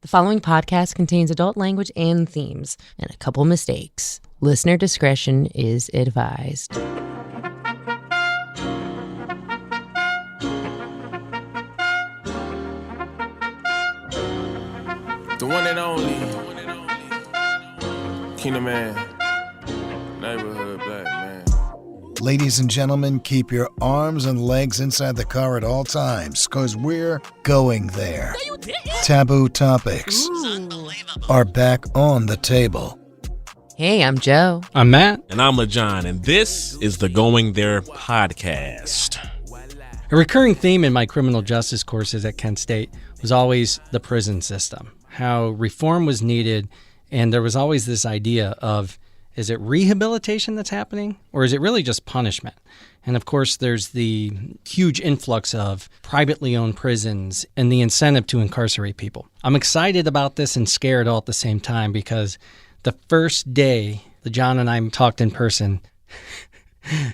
The following podcast contains adult language and themes, and a couple mistakes. Listener discretion is advised. The one and only Keenon Man, neighborhood black man. Ladies and gentlemen, keep your arms and legs inside the car at all times, because we're going there. Taboo topics are back on the table. Hey, I'm Joe. I'm Matt. And I'm LeJon, and this is the Going There podcast. A recurring theme in my criminal justice courses at Kent State was always the prison system, how reform was needed, and there was always this idea of, is it rehabilitation that's happening, or is it really just punishment? And of course, there's the huge influx of privately owned prisons and the incentive to incarcerate people. I'm excited about this and scared all at the same time because the first day LeJon and I talked in person,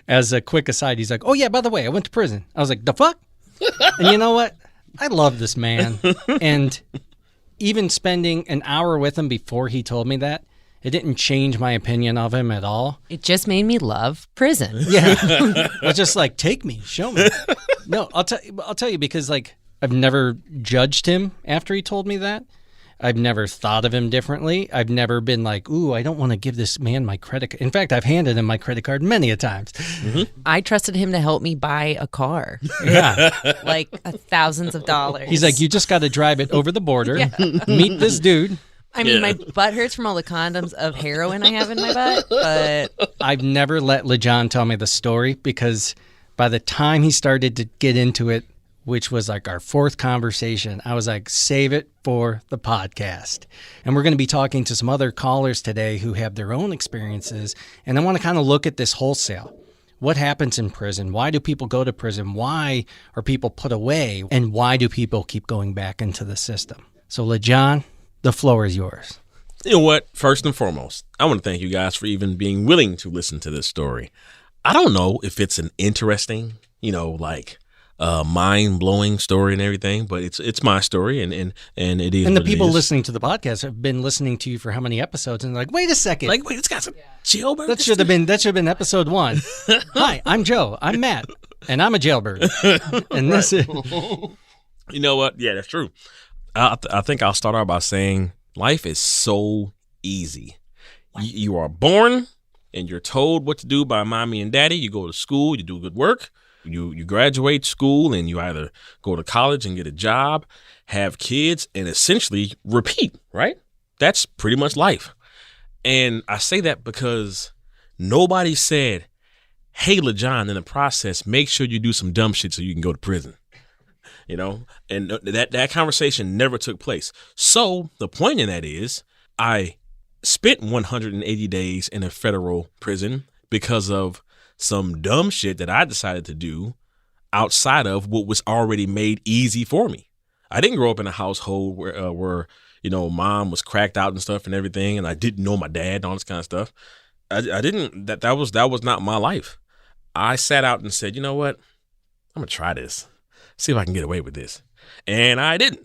as a quick aside, he's like, oh yeah, by the way, I went to prison. I was like, the fuck? And you know what? I love this man. And even spending an hour with him before he told me that, it didn't change my opinion of him at all. It just made me love prison. Yeah. I was just like, take me, show me. No, I'll tell you because like I've never judged him after he told me that. I've never thought of him differently. I've never been like, ooh, I don't want to give this man my credit card. In fact, I've handed him my credit card many a times. Mm-hmm. I trusted him to help me buy a car. Yeah. Like thousands of dollars. He's like, you just got to drive it over the border, meet this dude. I mean, my butt hurts from all the condoms of heroin I have in my butt, but I've never let LeJon tell me the story because by the time he started to get into it, which was like our fourth conversation, I was like, save it for the podcast. And we're going to be talking to some other callers today who have their own experiences. And I want to kind of look at this wholesale. What happens in prison? Why do people go to prison? Why are people put away? And why do people keep going back into the system? So LeJon, the floor is yours. You know what? First and foremost, I want to thank you guys for even being willing to listen to this story. I don't know if it's an interesting, mind-blowing story and everything, but it's my story, and it is. And the what people it is. listening to the podcast have been listening to you for how many episodes? And they're like, wait a second. Like, wait, this guy's a jailbird? That should have been episode 1. Hi, I'm Joe. I'm Matt, and I'm a jailbird. And this is. You know what? Yeah, that's true. I think I'll start out by saying life is so easy. You are born and you're told what to do by mommy and daddy. You go to school, you do good work. You graduate school and you either go to college and get a job, have kids, and essentially repeat, right? That's pretty much life. And I say that because nobody said, hey, LeJon, in the process, make sure you do some dumb shit so you can go to prison. You know, and that conversation never took place. So the point in that is I spent 180 days in a federal prison because of some dumb shit that I decided to do outside of what was already made easy for me. I didn't grow up in a household where mom was cracked out and stuff and everything, and I didn't know my dad and all this kind of stuff. I didn't. That was not my life. I sat out and said, you know what? I'm gonna try this. See if I can get away with this. And I didn't.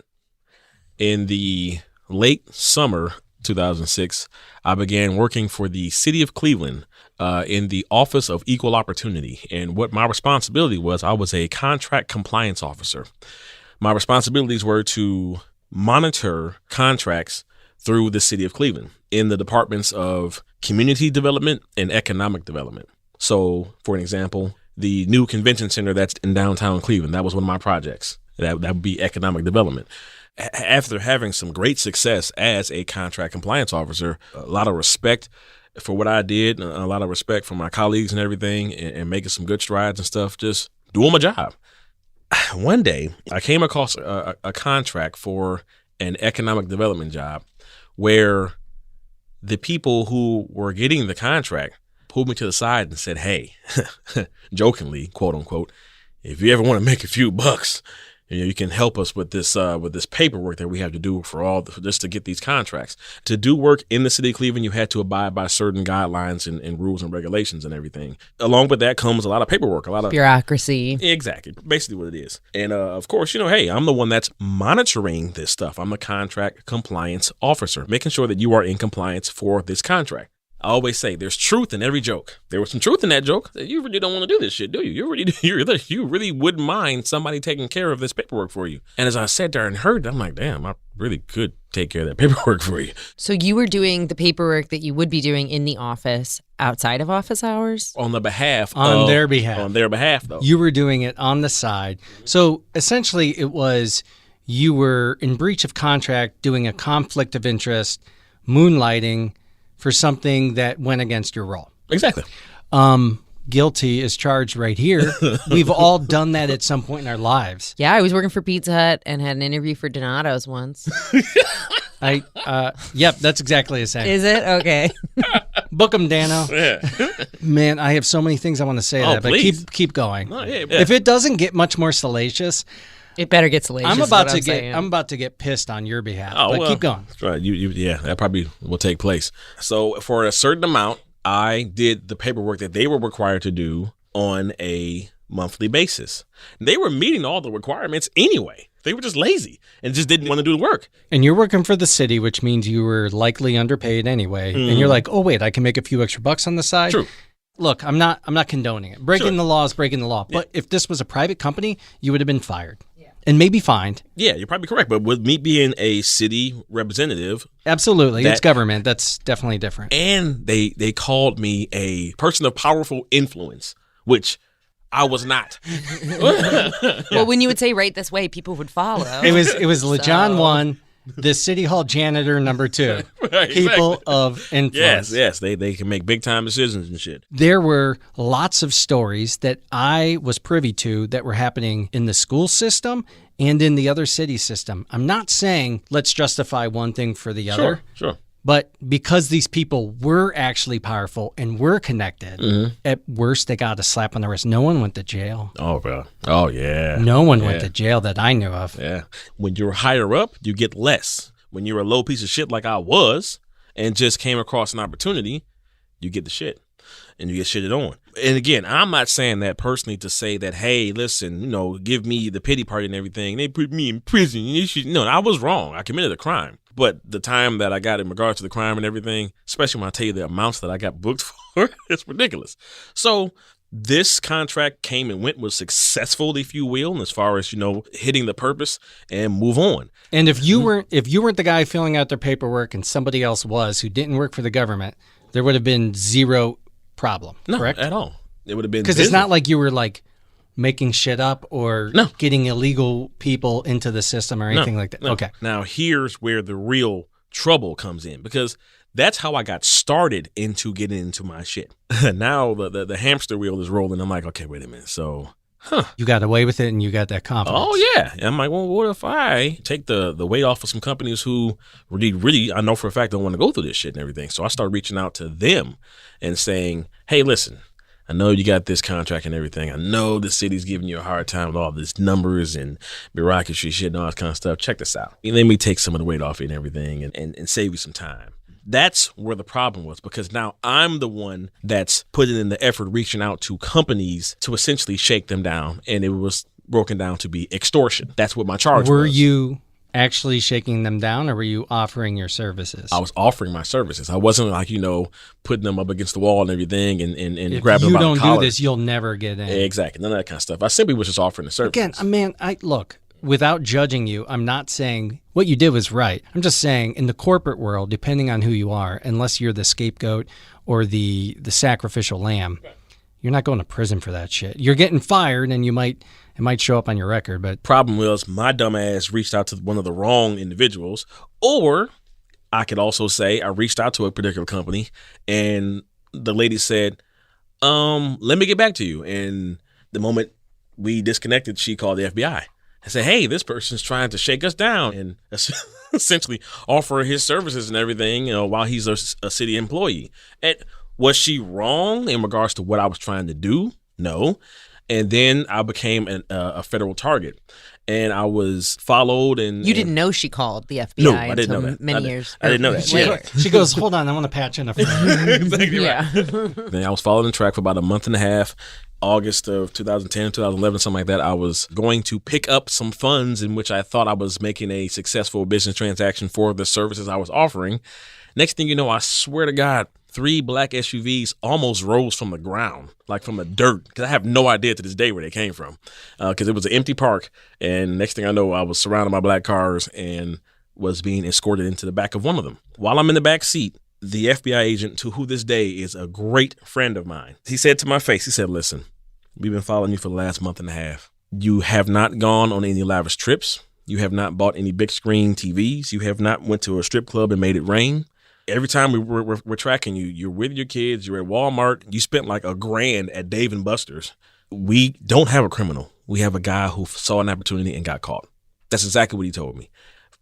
In the late summer 2006, I began working for the city of Cleveland in the Office of Equal Opportunity. And what my responsibility was, I was a contract compliance officer. My responsibilities were to monitor contracts through the city of Cleveland in the departments of community development and economic development. So, for an example, the new convention center that's in downtown Cleveland, that was one of my projects. That would be economic development. After having some great success as a contract compliance officer, a lot of respect for what I did, a lot of respect for my colleagues and everything, and making some good strides and stuff, just doing my job. One day, I came across a contract for an economic development job where the people who were getting the contract pulled me to the side and said, hey, jokingly, quote unquote, if you ever want to make a few bucks, You can help us with this paperwork that we have to do just to get these contracts. To do work in the city of Cleveland, you had to abide by certain guidelines and rules and regulations and everything. Along with that comes a lot of paperwork, a lot of bureaucracy. Exactly, basically what it is. And of course, hey, I'm the one that's monitoring this stuff. I'm the contract compliance officer, making sure that you are in compliance for this contract. I always say there's truth in every joke. There was some truth in that joke. You really don't want to do this shit, do you? You really wouldn't mind somebody taking care of this paperwork for you. And as I sat there and heard, I'm like, damn, I really could take care of that paperwork for you. So you were doing the paperwork that you would be doing in the office outside of office hours? On their behalf, though. You were doing it on the side. So essentially it was you were in breach of contract, doing a conflict of interest, moonlighting for something that went against your role. Exactly. Guilty is charged right here. We've all done that at some point in our lives. Yeah, I was working for Pizza Hut and had an interview for Donato's once. Yep, that's exactly the same. Is it? Okay. Book 'em, Dano. Yeah. Man, I have so many things I want to say to that, but please. keep going. Oh, yeah. If it doesn't get much more salacious, It better get salacious. I'm about to get pissed on your behalf. But keep going. That's right. Yeah, that probably will take place. So for a certain amount, I did the paperwork that they were required to do on a monthly basis. They were meeting all the requirements anyway. They were just lazy and just didn't want to do the work. And you're working for the city, which means you were likely underpaid anyway. Mm-hmm. And you're like, oh wait, I can make a few extra bucks on the side. True. Look, I'm not condoning it. Breaking the law is breaking the law. Yeah. But if this was a private company, you would have been fired. And maybe fined. Yeah, you're probably correct. But with me being a city representative. Absolutely. It's government. That's definitely different. And they called me a person of powerful influence, which I was not. Well, when you would say right this way, people would follow. It was LeJon 1, the City Hall janitor number 2. Right, people exactly. of influence. Yes. They can make big time decisions and shit. There were lots of stories that I was privy to that were happening in the school system and in the other city system. I'm not saying let's justify one thing for the other. Sure. But because these people were actually powerful and were connected, at worst, they got a slap on the wrist. No one went to jail. Oh, bro. Oh, yeah. No one went to jail that I knew of. Yeah. When you're higher up, you get less. When you're a low piece of shit like I was and just came across an opportunity, you get the shit and you get shitted on. And again, I'm not saying that personally to say that, hey, listen, give me the pity party and everything. They put me in prison. No, I was wrong. I committed a crime. But the time that I got in regards to the crime and everything, especially when I tell you the amounts that I got booked for, it's ridiculous. So this contract came and went, was successful, if you will, as far as, hitting the purpose and move on. And if you weren't the guy filling out their paperwork and somebody else was who didn't work for the government, there would have been zero problem, correct? At all. It would have been because it's not like you were like making shit up or getting illegal people into the system or anything like that. No. Okay. Now, here's where the real trouble comes in, because that's how I got started into getting into my shit. Now the hamster wheel is rolling. I'm like, okay, wait a minute. So, you got away with it and you got that confidence. Oh, yeah. And I'm like, well, what if I take the weight off of some companies who really, I know for a fact don't want to go through this shit and everything. So I started reaching out to them and saying, hey, listen, I know you got this contract and everything. I know the city's giving you a hard time with all this numbers and bureaucracy shit and all this kind of stuff. Check this out. Let me take some of the weight off it and everything and save you some time. That's where the problem was, because now I'm the one that's putting in the effort, reaching out to companies to essentially shake them down. And it was broken down to be extortion. That's what my charge was. Were you actually shaking them down, or were you offering your services? I was offering my services. I wasn't like, putting them up against the wall and everything and if grabbing them by the collar. If you don't do this, you'll never get in. Exactly. None of that kind of stuff. I simply was just offering the services. Again, man, look, without judging you, I'm not saying what you did was right. I'm just saying in the corporate world, depending on who you are, unless you're the scapegoat or the sacrificial lamb, you're not going to prison for that shit. You're getting fired, and it might show up on your record. But problem was my dumb ass reached out to one of the wrong individuals, or I could also say I reached out to a particular company and the lady said, let me get back to you. And the moment we disconnected, she called the FBI and said, hey, this person's trying to shake us down and essentially offer his services and everything, while he's a city employee. And was she wrong in regards to what I was trying to do? No. And then I became a federal target. And I was followed. And You didn't know she called the FBI No, I didn't know until that. many years. I didn't know that. later. She goes, hold on, I want to patch in a friend. Exactly Yeah. right. Then I was following the track for about a month and a half. August of 2010, 2011, something like that. I was going to pick up some funds in which I thought I was making a successful business transaction for the services I was offering. Next thing you know, I swear to God, 3 black SUVs almost rose from the ground, like from the dirt, because I have no idea to this day where they came from, because it was an empty park. And next thing I know, I was surrounded by black cars and was being escorted into the back of one of them. While I'm in the back seat, the FBI agent, to who this day is a great friend of mine, he said to my face, he said, listen, we've been following you for the last month and a half. You have not gone on any lavish trips. You have not bought any big screen TVs. You have not went to a strip club and made it rain. Every time we're tracking you, you're with your kids, you're at Walmart, you spent like $1,000 at Dave & Buster's. We don't have a criminal. We have a guy who saw an opportunity and got caught. That's exactly what he told me.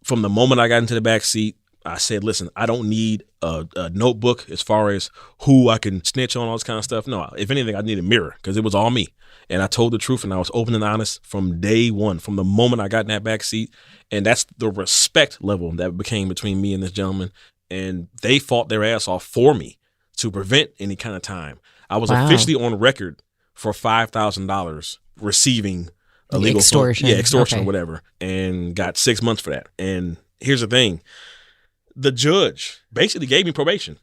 From the moment I got into the back seat, I said, listen, I don't need a notebook as far as who I can snitch on, all this kind of stuff. No, if anything, I need a mirror because it was all me. And I told the truth and I was open and honest from day one, from the moment I got in that back seat. And that's the respect level that became between me and this gentleman. And they fought their ass off for me to prevent any kind of time. I was officially on record for $5,000 receiving illegal extortion. Extortion Okay. or whatever, and got 6 months for that. And here's the thing. The judge basically gave me probation,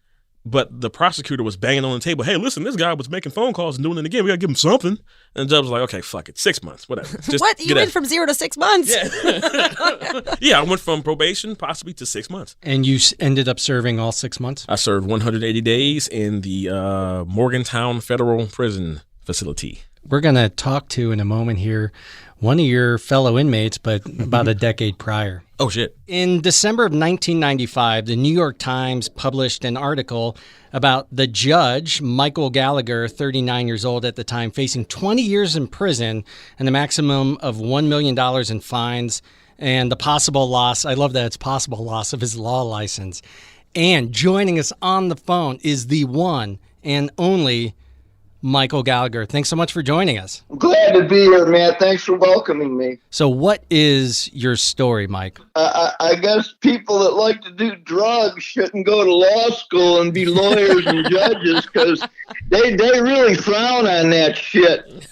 but the prosecutor was banging on the table. Hey, listen, this guy was making phone calls and doing it again. We got to give him something. And the judge was like, okay, fuck it. 6 months, whatever. Just What? You went from 0 to 6 months? Yeah. Yeah, I went from probation possibly to 6 months. And you ended up serving all 6 months? I served 180 days in the Morgantown Federal Prison Facility. We're going to talk to, in a moment here, one of your fellow inmates, but about a decade prior. Oh, shit. In December of 1995, the New York Times published an article about the judge, Michael Gallagher, 39 years old at the time, facing 20 years in prison and a maximum of $1 million in fines and the possible loss, I love that it's possible loss, of his law license. And joining us on the phone is the one and only Michael Gallagher. Thanks so much for joining us. I'm glad to be here, Matt. Thanks for welcoming me. So what is your story, Mike? I guess people that like to do drugs shouldn't go to law school and be lawyers and judges because they really frown on that shit.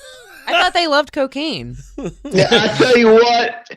I thought they loved cocaine. Yeah, I tell you what,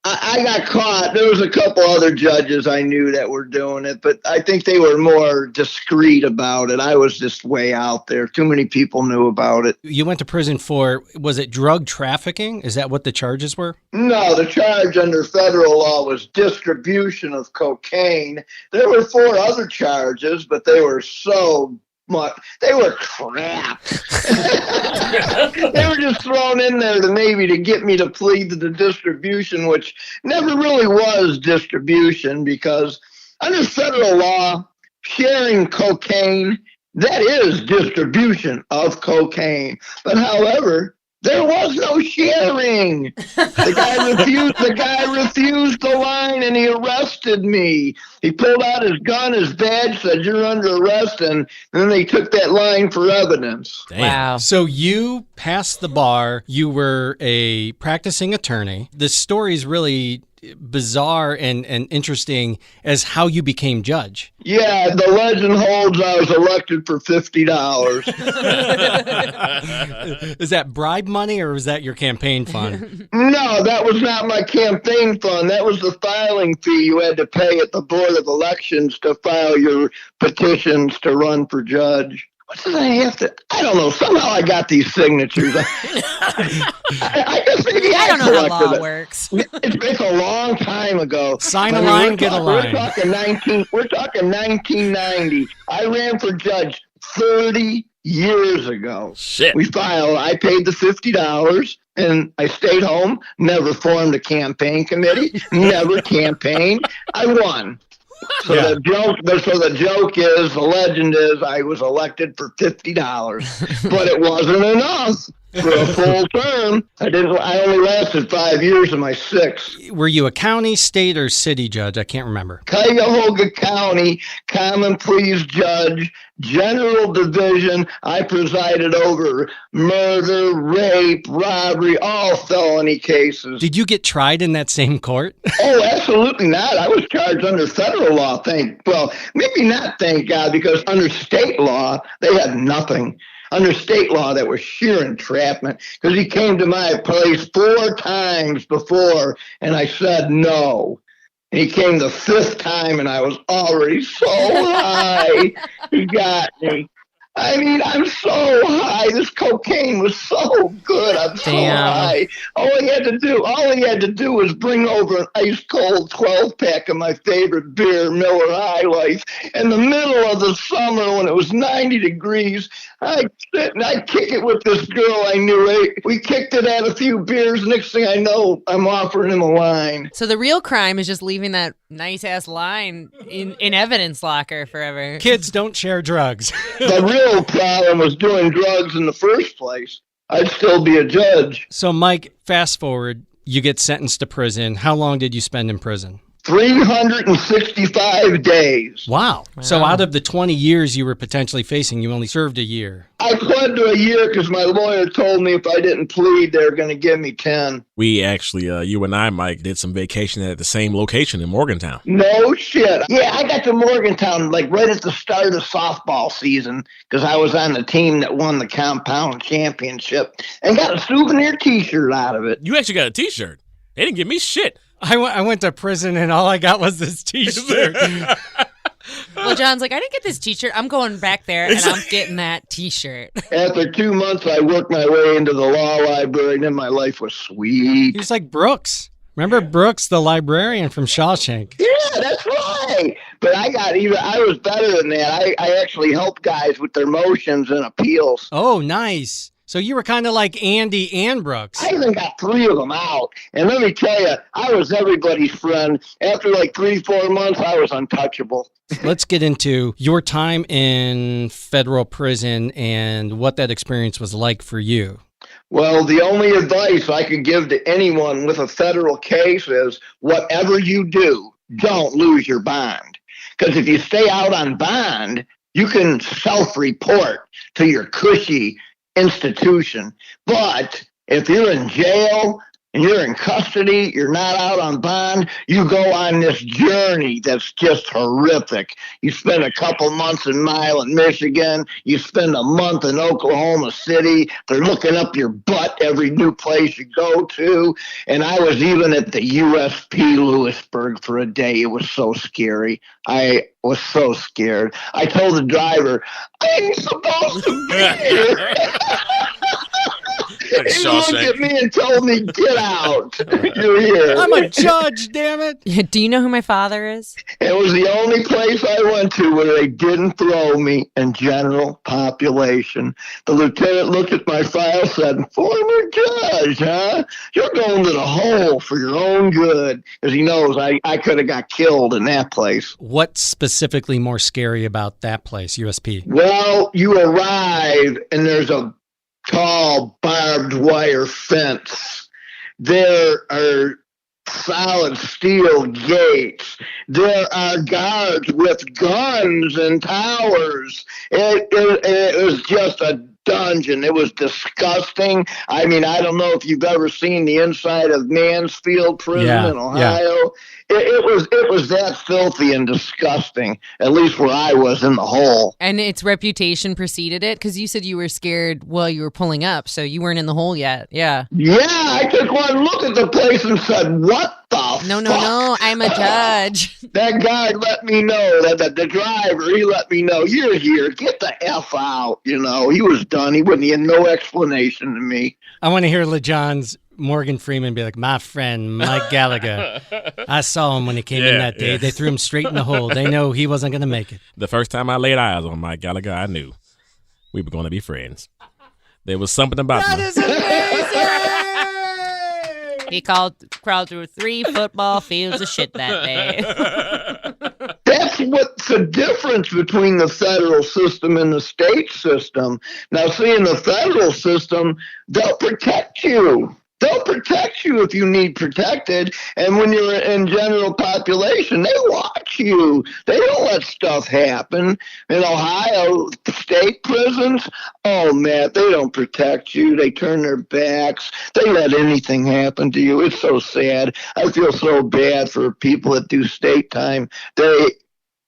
I got caught. There was a couple other judges I knew that were doing it, but I think they were more discreet about it. I was just way out there. Too many people knew about it. You went to prison for, was it drug trafficking? Is that what the charges were? No, the charge under federal law was distribution of cocaine. There were 4 other charges, but they were so much. They were crap. They were just thrown in there to get me to plead to the distribution, which never really was distribution because under federal law, sharing cocaine, that is distribution of cocaine. But however, there was no sharing. The guy refused the line and he arrested me. He pulled out his gun, his badge, said, "You're under arrest," and then they took that line for evidence. Damn. Wow. So you passed the bar. You were a practicing attorney. The story is really bizarre and interesting as how you became judge. Yeah, the legend holds I was elected for $50. Is that bribe money or was that your campaign fund? No, that was not my campaign fund. That was the filing fee you had to pay at the Board of Elections to file your petitions to run for judge. What did I have to? I don't know. Somehow I got these signatures. I guess maybe I don't know how law collected it. works. It's a long time ago. Sign a I mean, line, get a line. We're talking 1990. I ran for judge 30 years ago. Shit. I paid the $50 and I stayed home, never formed a campaign committee, never campaigned. I won. So the joke is, the legend is, I was elected for $50, but it wasn't enough. for a full term. I only lasted 5 years of my 6. Were you a county, state, or city judge? I can't remember. Cuyahoga County Common Pleas Judge, General Division. I presided over murder, rape, robbery, all felony cases. Did you get tried in that same court? Oh, absolutely not. I was charged under federal law. Maybe not, thank God, because under state law, they had nothing. Under state law, that was sheer entrapment, because he came to my place 4 times before, and I said no. And he came the 5th time, and I was already so high. He got me. I mean, I'm so high. This cocaine was so good. I'm so high. All he had to do was bring over an ice cold 12-pack of my favorite beer, Miller High Life. In the middle of the summer, when it was 90 degrees, I'd sit and I'd kick it with this girl I knew. We kicked it at a few beers. Next thing I know, I'm offering him a line. So the real crime is just leaving that nice-ass line in evidence locker forever. Kids don't share drugs. The real problem was doing drugs in the first place. I'd still be a judge. So, Mike, fast forward, you get sentenced to prison. How long did you spend in prison? 365 days. Wow. So out of the 20 years you were potentially facing, you only served a year. I pled to a year because my lawyer told me if I didn't plead, they were going to give me 10. We actually, you and I, Mike, did some vacation at the same location in Morgantown. No shit. Yeah, I got to Morgantown like right at the start of softball season because I was on the team that won the compound championship and got a souvenir T-shirt out of it. You actually got a T-shirt. They didn't give me shit. I went to prison and all I got was this T-shirt. Well, John's like, I didn't get this T-shirt. I'm going back there and I'm getting that T-shirt. After 2 months, I worked my way into the law library and then my life was sweet. He was like Brooks. Remember Brooks, the librarian from Shawshank? Yeah, that's right. But I was better than that. I actually helped guys with their motions and appeals. Oh, nice. So you were kind of like Andy and Brooks. I even got 3 of them out. And let me tell you, I was everybody's friend. After like 3-4 months, I was untouchable. Let's get into your time in federal prison and what that experience was like for you. Well, the only advice I could give to anyone with a federal case is whatever you do, don't lose your bond. Because if you stay out on bond, you can self-report to your cushy institution. But if you're in jail and you're in custody, you're not out on bond, you go on this journey that's just horrific. You spend a couple months in Milan, Michigan. You spend a month in Oklahoma City. They're looking up your butt every new place you go to. And I was even at the USP Lewisburg for a day. It was so scary. I was so scared. I told the driver, I ain't supposed to be here. He looked at me and told me, get out. You're here. I'm a judge, damn it. Do you know who my father is? It was the only place I went to where they didn't throw me in general population. The lieutenant looked at my file, said, former judge, huh? You're going to the hole for your own good. Because he knows I could have got killed in that place. What's specifically more scary about that place, USP? Well, you arrive and there's a tall barbed wire fence. There are solid steel gates. There are guards with guns and towers. It was just a dungeon. It was disgusting. I mean, I don't know if you've ever seen the inside of Mansfield Prison in Ohio. Yeah. It was that filthy and disgusting, at least where I was in the hole. And its reputation preceded it? Because you said you were scared while you were pulling up, so you weren't in the hole yet. Yeah. Yeah, I took one look at the place and said, what the fuck? No, I'm a judge. That guy let me know, that the driver, he let me know, you're here, get the F out. You know, he was done. He had no explanation to me. I want to hear LeJon's Morgan Freeman be like, my friend, Mike Gallagher. I saw him when he came in that day. Yeah. They threw him straight in the hole. They know he wasn't going to make it. The first time I laid eyes on Mike Gallagher, I knew we were going to be friends. There was something about that him. Is amazing! He crawled through 3 football fields of shit that day. That's what It's the difference between the federal system and the state system. Now, see, in the federal system, they'll protect you. They'll protect you if you need protected. And when you're in general population, they watch you. They don't let stuff happen. In Ohio, state prisons, oh, man, they don't protect you. They turn their backs. They let anything happen to you. It's so sad. I feel so bad for people that do state time. They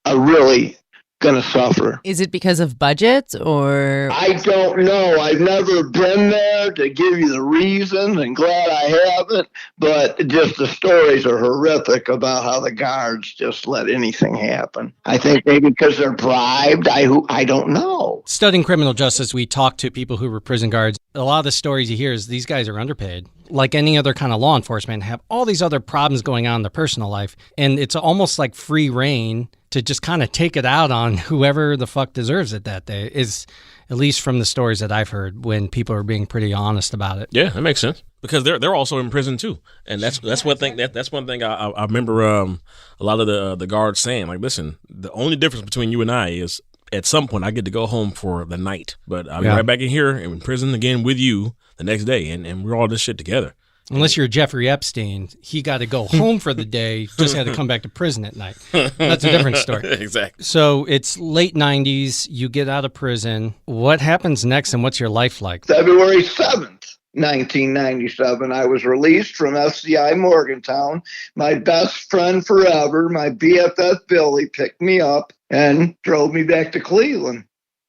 are really going to suffer. Is it because of budgets or? I don't know. I've never been there to give you the reason, and glad I haven't, but just the stories are horrific about how the guards just let anything happen. I think maybe because they're bribed. I don't know. Studying criminal justice, we talk to people who were prison guards. A lot of the stories you hear is these guys are underpaid. Like any other kind of law enforcement, have all these other problems going on in their personal life, and it's almost like free reign to just kind of take it out on whoever the fuck deserves it that day, is at least from the stories that I've heard when people are being pretty honest about it. Yeah, that makes sense, because they're also in prison too, and that's one thing that's one thing I remember a lot of the guards saying, like, listen, the only difference between you and I is at some point I get to go home for the night, but I'll be right back in here and in prison again with you the next day, and we're all this shit together. Unless you're Jeffrey Epstein, he got to go home for the day, just had to come back to prison at night. That's a different story. Exactly. So it's late 90s, you get out of prison. What happens next, and what's your life like? February 7th, 1997, I was released from FCI Morgantown. My best friend forever, my BFF Billy, picked me up and drove me back to Cleveland.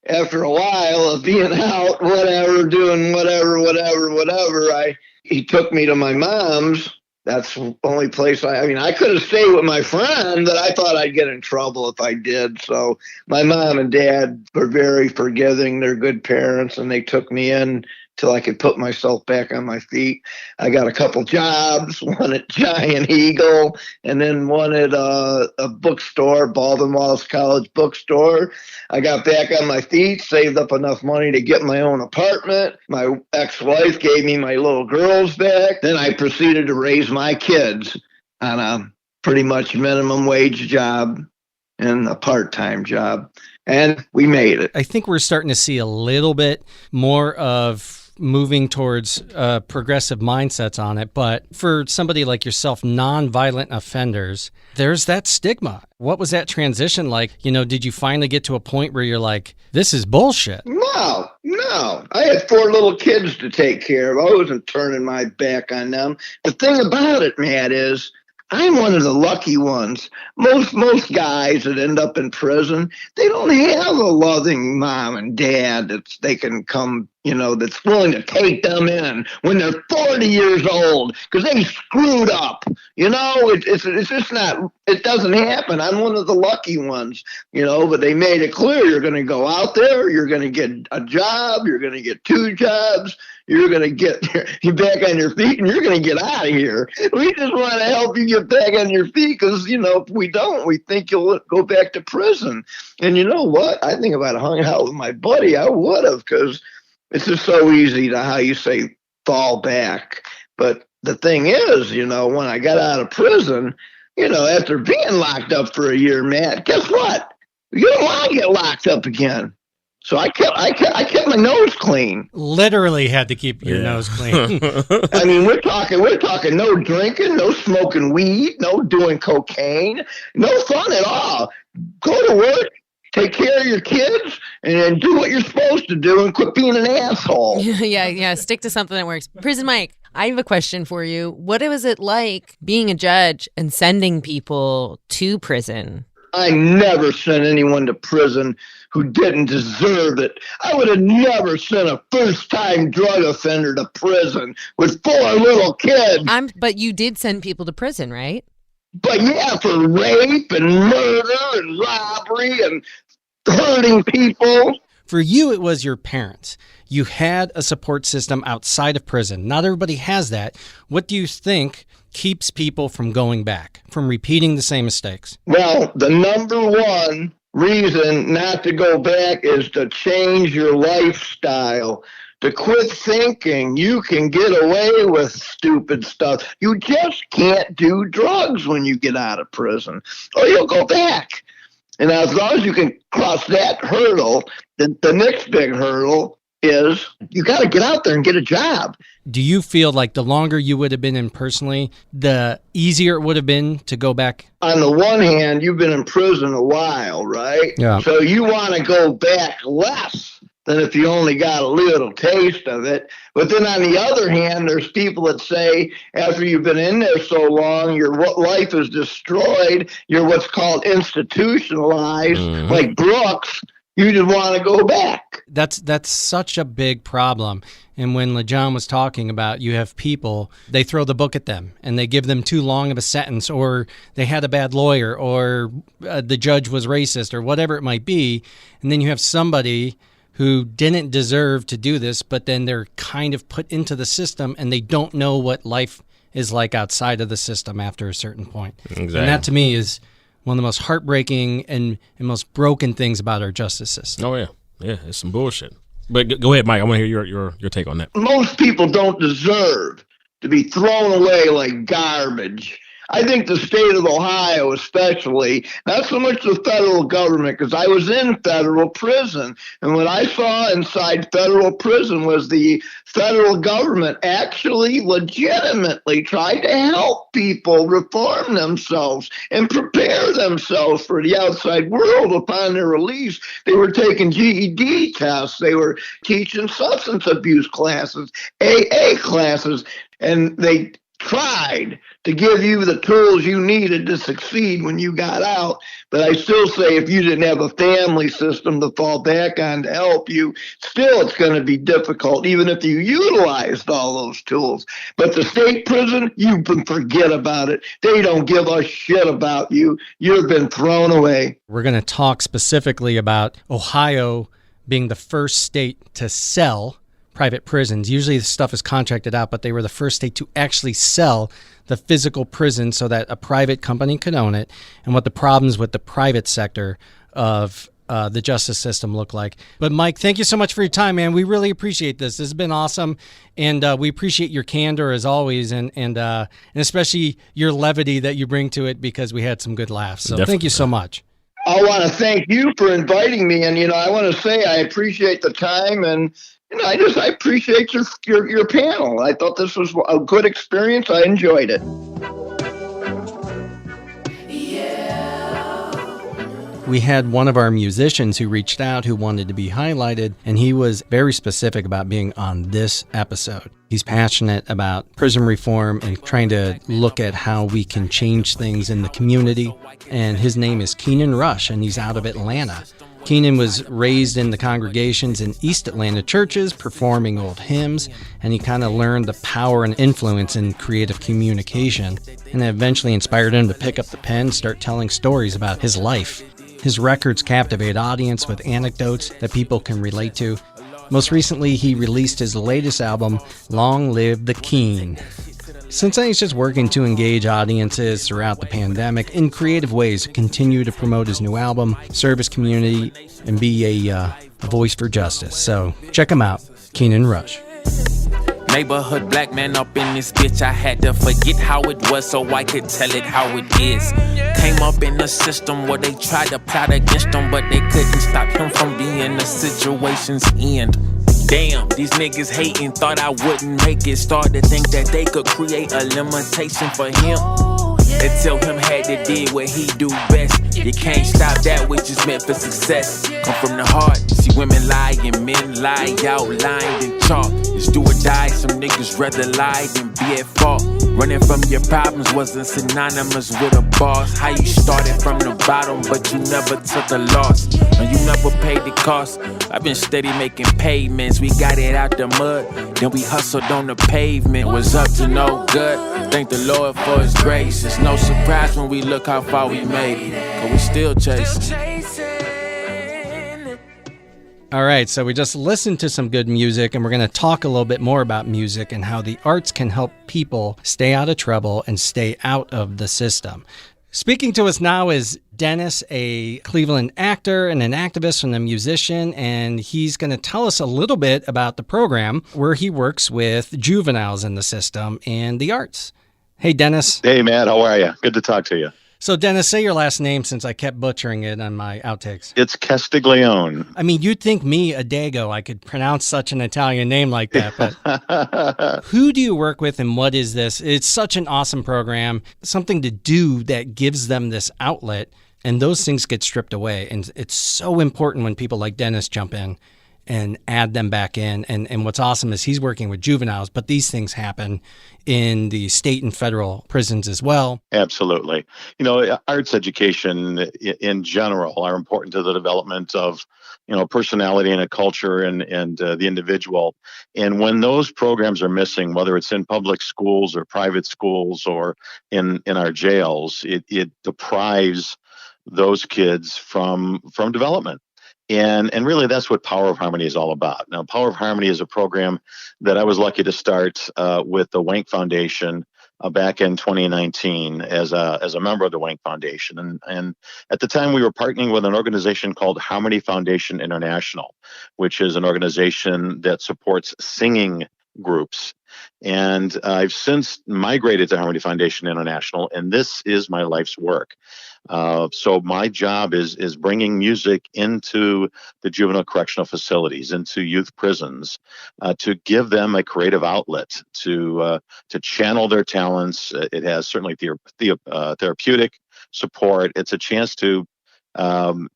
After a while of being out, doing whatever, he took me to my mom's. That's the only place I could have stayed with my friend, but I thought I'd get in trouble if I did. So my mom and dad were very forgiving. They're good parents, and they took me in till I could put myself back on my feet. I got a couple jobs, one at Giant Eagle, and then one at a bookstore, Baldwin Wallace College bookstore. I got back on my feet, saved up enough money to get my own apartment. My ex-wife gave me my little girls back. Then I proceeded to raise my kids on a pretty much minimum wage job and a part-time job. And we made it. I think we're starting to see a little bit more of moving towards progressive mindsets on it. But for somebody like yourself, non-violent offenders, there's that stigma. What was that transition like? Did you finally get to a point where you're like, this is bullshit? No. I had 4 little kids to take care of. I wasn't turning my back on them. The thing about it, Matt, is I'm one of the lucky ones. Most guys that end up in prison, they don't have a loving mom and dad that they can come, that's willing to take them in when they're 40 years old because they screwed up. It's just not, it doesn't happen. I'm one of the lucky ones, but they made it clear you're going to go out there, you're going to get a job, you're going to get 2 jobs, you're going to get you back on your feet, and you're going to get out of here. We just want to help you get back on your feet because, if we don't, we think you'll go back to prison. And you know what? I think if I'd hung out with my buddy, I would have, because it's just so easy to, how you say, fall back. But the thing is, when I got out of prison, after being locked up for a year, Matt, guess what? You don't want to get locked up again. So I kept my nose clean. Literally had to keep your nose clean. I mean, we're talking no drinking, no smoking weed, no doing cocaine, no fun at all. Go to work, take care of your kids, and then do what you're supposed to do and quit being an asshole. Yeah. Stick to something that works. Prison Mike, I have a question for you. What was it like being a judge and sending people to prison? I never sent anyone to prison who didn't deserve it. I would have never sent a first-time drug offender to prison with 4 little kids. But you did send people to prison, right? But yeah, for rape and murder and robbery and hurting people. For you, it was your parents. You had a support system outside of prison. Not everybody has that. What do you think keeps people from going back, from repeating the same mistakes? Well, the number one reason not to go back is to change your lifestyle, to quit thinking you can get away with stupid stuff. You just can't do drugs when you get out of prison, or you'll go back. And as long as you can cross that hurdle, then the next big hurdle is you got to get out there and get a job. Do you feel like the longer you would have been in personally, the easier it would have been to go back? On the one hand, you've been in prison a while, right? Yeah. So you want to go back less than if you only got a little taste of it. But then on the other hand, there's people that say after you've been in there so long, your life is destroyed. You're what's called institutionalized, like Brooks. You just want to go back. That's such a big problem. And when LeJon was talking about, you have people, they throw the book at them and they give them too long of a sentence, or they had a bad lawyer, or the judge was racist, or whatever it might be. And then you have somebody who didn't deserve to do this, but then they're kind of put into the system and they don't know what life is like outside of the system after a certain point. Exactly. And that to me is one of the most heartbreaking and most broken things about our justice system. Oh, yeah. Yeah, it's some bullshit. But go ahead, Mike. I want to hear your take on that. Most people don't deserve to be thrown away like garbage. I think the state of Ohio especially, not so much the federal government, because I was in federal prison. And what I saw inside federal prison was the federal government actually legitimately tried to help people reform themselves and prepare themselves for the outside world upon their release. They were taking GED tests. They were teaching substance abuse classes, AA classes, and they tried to give you the tools you needed to succeed when you got out. But I still say if you didn't have a family system to fall back on to help you, still it's going to be difficult, even if you utilized all those tools. But the state prison, you can forget about it. They don't give a shit about you. You've been thrown away. We're going to talk specifically about Ohio being the first state to sell private prisons. Usually the stuff is contracted out, but they were the first state to actually sell the physical prison so that a private company could own it, and what the problems with the private sector of the justice system look like. But Mike, thank you so much for your time, man. We really appreciate this. This has been awesome, and we appreciate your candor as always, and especially your levity that you bring to it, because we had some good laughs. So Thank you so much. I want to thank you for inviting me, and I want to say I appreciate the time, and I appreciate your panel. I thought this was a good experience. I enjoyed it. We had one of our musicians who reached out who wanted to be highlighted, and he was very specific about being on this episode. He's passionate about prison reform and trying to look at how we can change things in the community. And his name is Keenon Rush, and he's out of Atlanta. Keenan was raised in the congregations in East Atlanta churches, performing old hymns, and he kind of learned the power and influence in creative communication, and it eventually inspired him to pick up the pen and start telling stories about his life. His records captivate audience with anecdotes that people can relate to. Most recently, he released his latest album, Long Live the Keen. Since then, he's just working to engage audiences throughout the pandemic in creative ways to continue to promote his new album, serve his community, and be a voice for justice. So check him out, Keenon Rush. Neighborhood black man up in this bitch. I had to forget how it was so I could tell it how it is. Came up in a system where they tried to plot against him, but they couldn't stop him from being the situation's end. Damn, these niggas hating, thought I wouldn't make it. Started to think that they could create a limitation for him. They tell him had to do what he do best. You can't stop that which is meant for success. Come from the heart, see women lie and men lie out, lined and chalk. It's do or die, some niggas rather lie than be at fault. Running from your problems wasn't synonymous with a boss. How you started from the bottom, but you never took a loss. And you never paid the cost. I've been steady making payments. We got it out the mud, then we hustled on the pavement. Was up to no good. Thank the Lord for his grace. It's no surprise when we look how far we made it, cause we still chasing. All right, so we just listened to some good music, and we're going to talk a little bit more about music and how the arts can help people stay out of trouble and stay out of the system. Speaking to us now is Dennis, a Cleveland actor and an activist and a musician, and he's going to tell us a little bit about the program where he works with juveniles in the system and the arts. Hey, Dennis. Hey, Matt. How are you? Good to talk to you. So, Dennis, say your last name since I kept butchering it on my outtakes. It's Castiglione. I mean, you'd think me, a Dago, I could pronounce such an Italian name like that, but who do you work with and what is this? It's such an awesome program, something to do that gives them this outlet, and those things get stripped away. And it's so important when people like Dennis jump in and add them back in. And what's awesome is he's working with juveniles, but these things happen in the state and federal prisons as well. Absolutely. Arts education in general are important to the development of, personality and a culture and the individual. And when those programs are missing, whether it's in public schools or private schools or in our jails, it deprives those kids from development. And really, that's what Power of Harmony is all about. Now, Power of Harmony is a program that I was lucky to start with the Wank Foundation back in 2019 as a member of the Wank Foundation. And at the time, we were partnering with an organization called Harmony Foundation International, which is an organization that supports singing groups. And I've since migrated to Harmony Foundation International, and this is my life's work. So my job is bringing music into the juvenile correctional facilities, into youth prisons, to give them a creative outlet to channel their talents. It has certainly therapeutic support. It's a chance to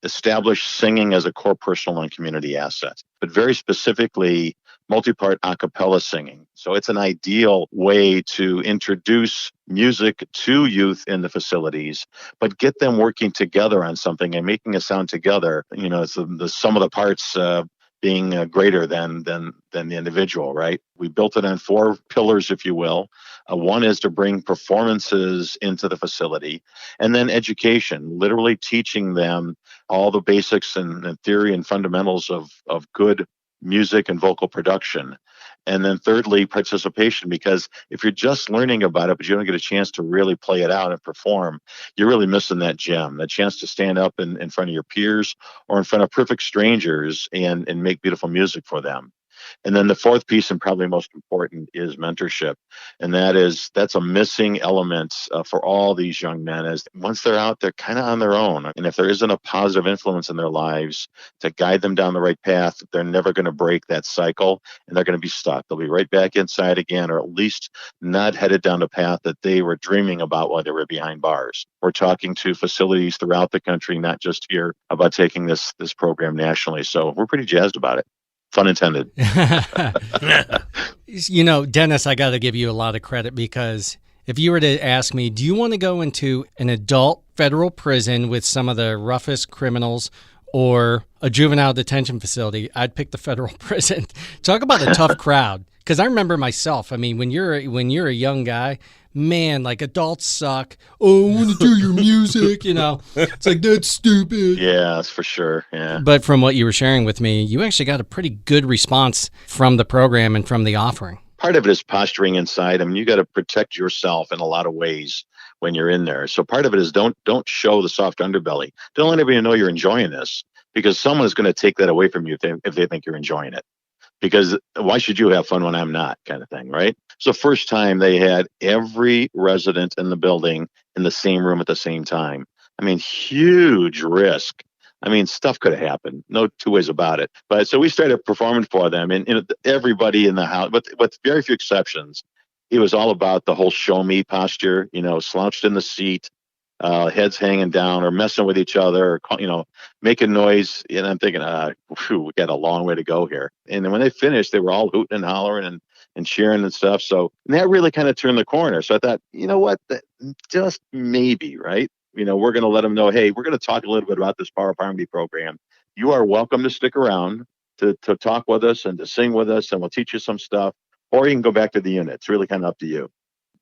establish singing as a core personal and community asset, but very specifically multi-part a cappella singing. So it's an ideal way to introduce music to youth in the facilities, but get them working together on something and making a sound together. It's the sum of the parts being greater than the individual, right? We built it on 4 pillars, if you will. One is to bring performances into the facility, and then education, literally teaching them all the basics and theory and fundamentals of good music and vocal production. And then thirdly, participation, because if you're just learning about it, but you don't get a chance to really play it out and perform, you're really missing that gem, that chance to stand up in front of your peers or in front of perfect strangers and make beautiful music for them. And then the fourth piece, and probably most important, is mentorship. And that's a missing element for all these young men, is once they're out, they're kind of on their own. And if there isn't a positive influence in their lives to guide them down the right path, they're never going to break that cycle, and they're going to be stuck. They'll be right back inside again, or at least not headed down the path that they were dreaming about while they were behind bars. We're talking to facilities throughout the country, not just here, about taking this program nationally. So we're pretty jazzed about it. Pun intended. Dennis, I got to give you a lot of credit, because if you were to ask me, do you want to go into an adult federal prison with some of the roughest criminals or a juvenile detention facility, I'd pick the federal prison. Talk about a tough crowd. Because I remember myself. I mean, when you're a young guy, man, like, adults suck. Oh, I want to do your music. It's like, that's stupid. Yeah, that's for sure. Yeah. But from what you were sharing with me, you actually got a pretty good response from the program and from the offering. Part of it is posturing inside. I mean, you got to protect yourself in a lot of ways when you're in there. So part of it is don't show the soft underbelly. Don't let anybody know you're enjoying this, because someone is going to take that away from you if they think you're enjoying it. Because why should you have fun when I'm not, kind of thing, right? So first time they had every resident in the building in the same room at the same time. I mean, huge risk. I mean, stuff could have happened. No two ways about it. But so we started performing for them, and everybody in the house, with very few exceptions, it was all about the whole show me posture, slouched in the seat, heads hanging down, or messing with each other, or, making noise. And I'm thinking, we got a long way to go here. And then when they finished, they were all hooting and hollering and cheering and stuff. So and that really kind of turned the corner. So I thought, you know what, just maybe, right? We're going to let them know, hey, we're going to talk a little bit about this Power of Harmony program. You are welcome to stick around to talk with us and to sing with us, and we'll teach you some stuff. Or you can go back to the unit. It's really kind of up to you.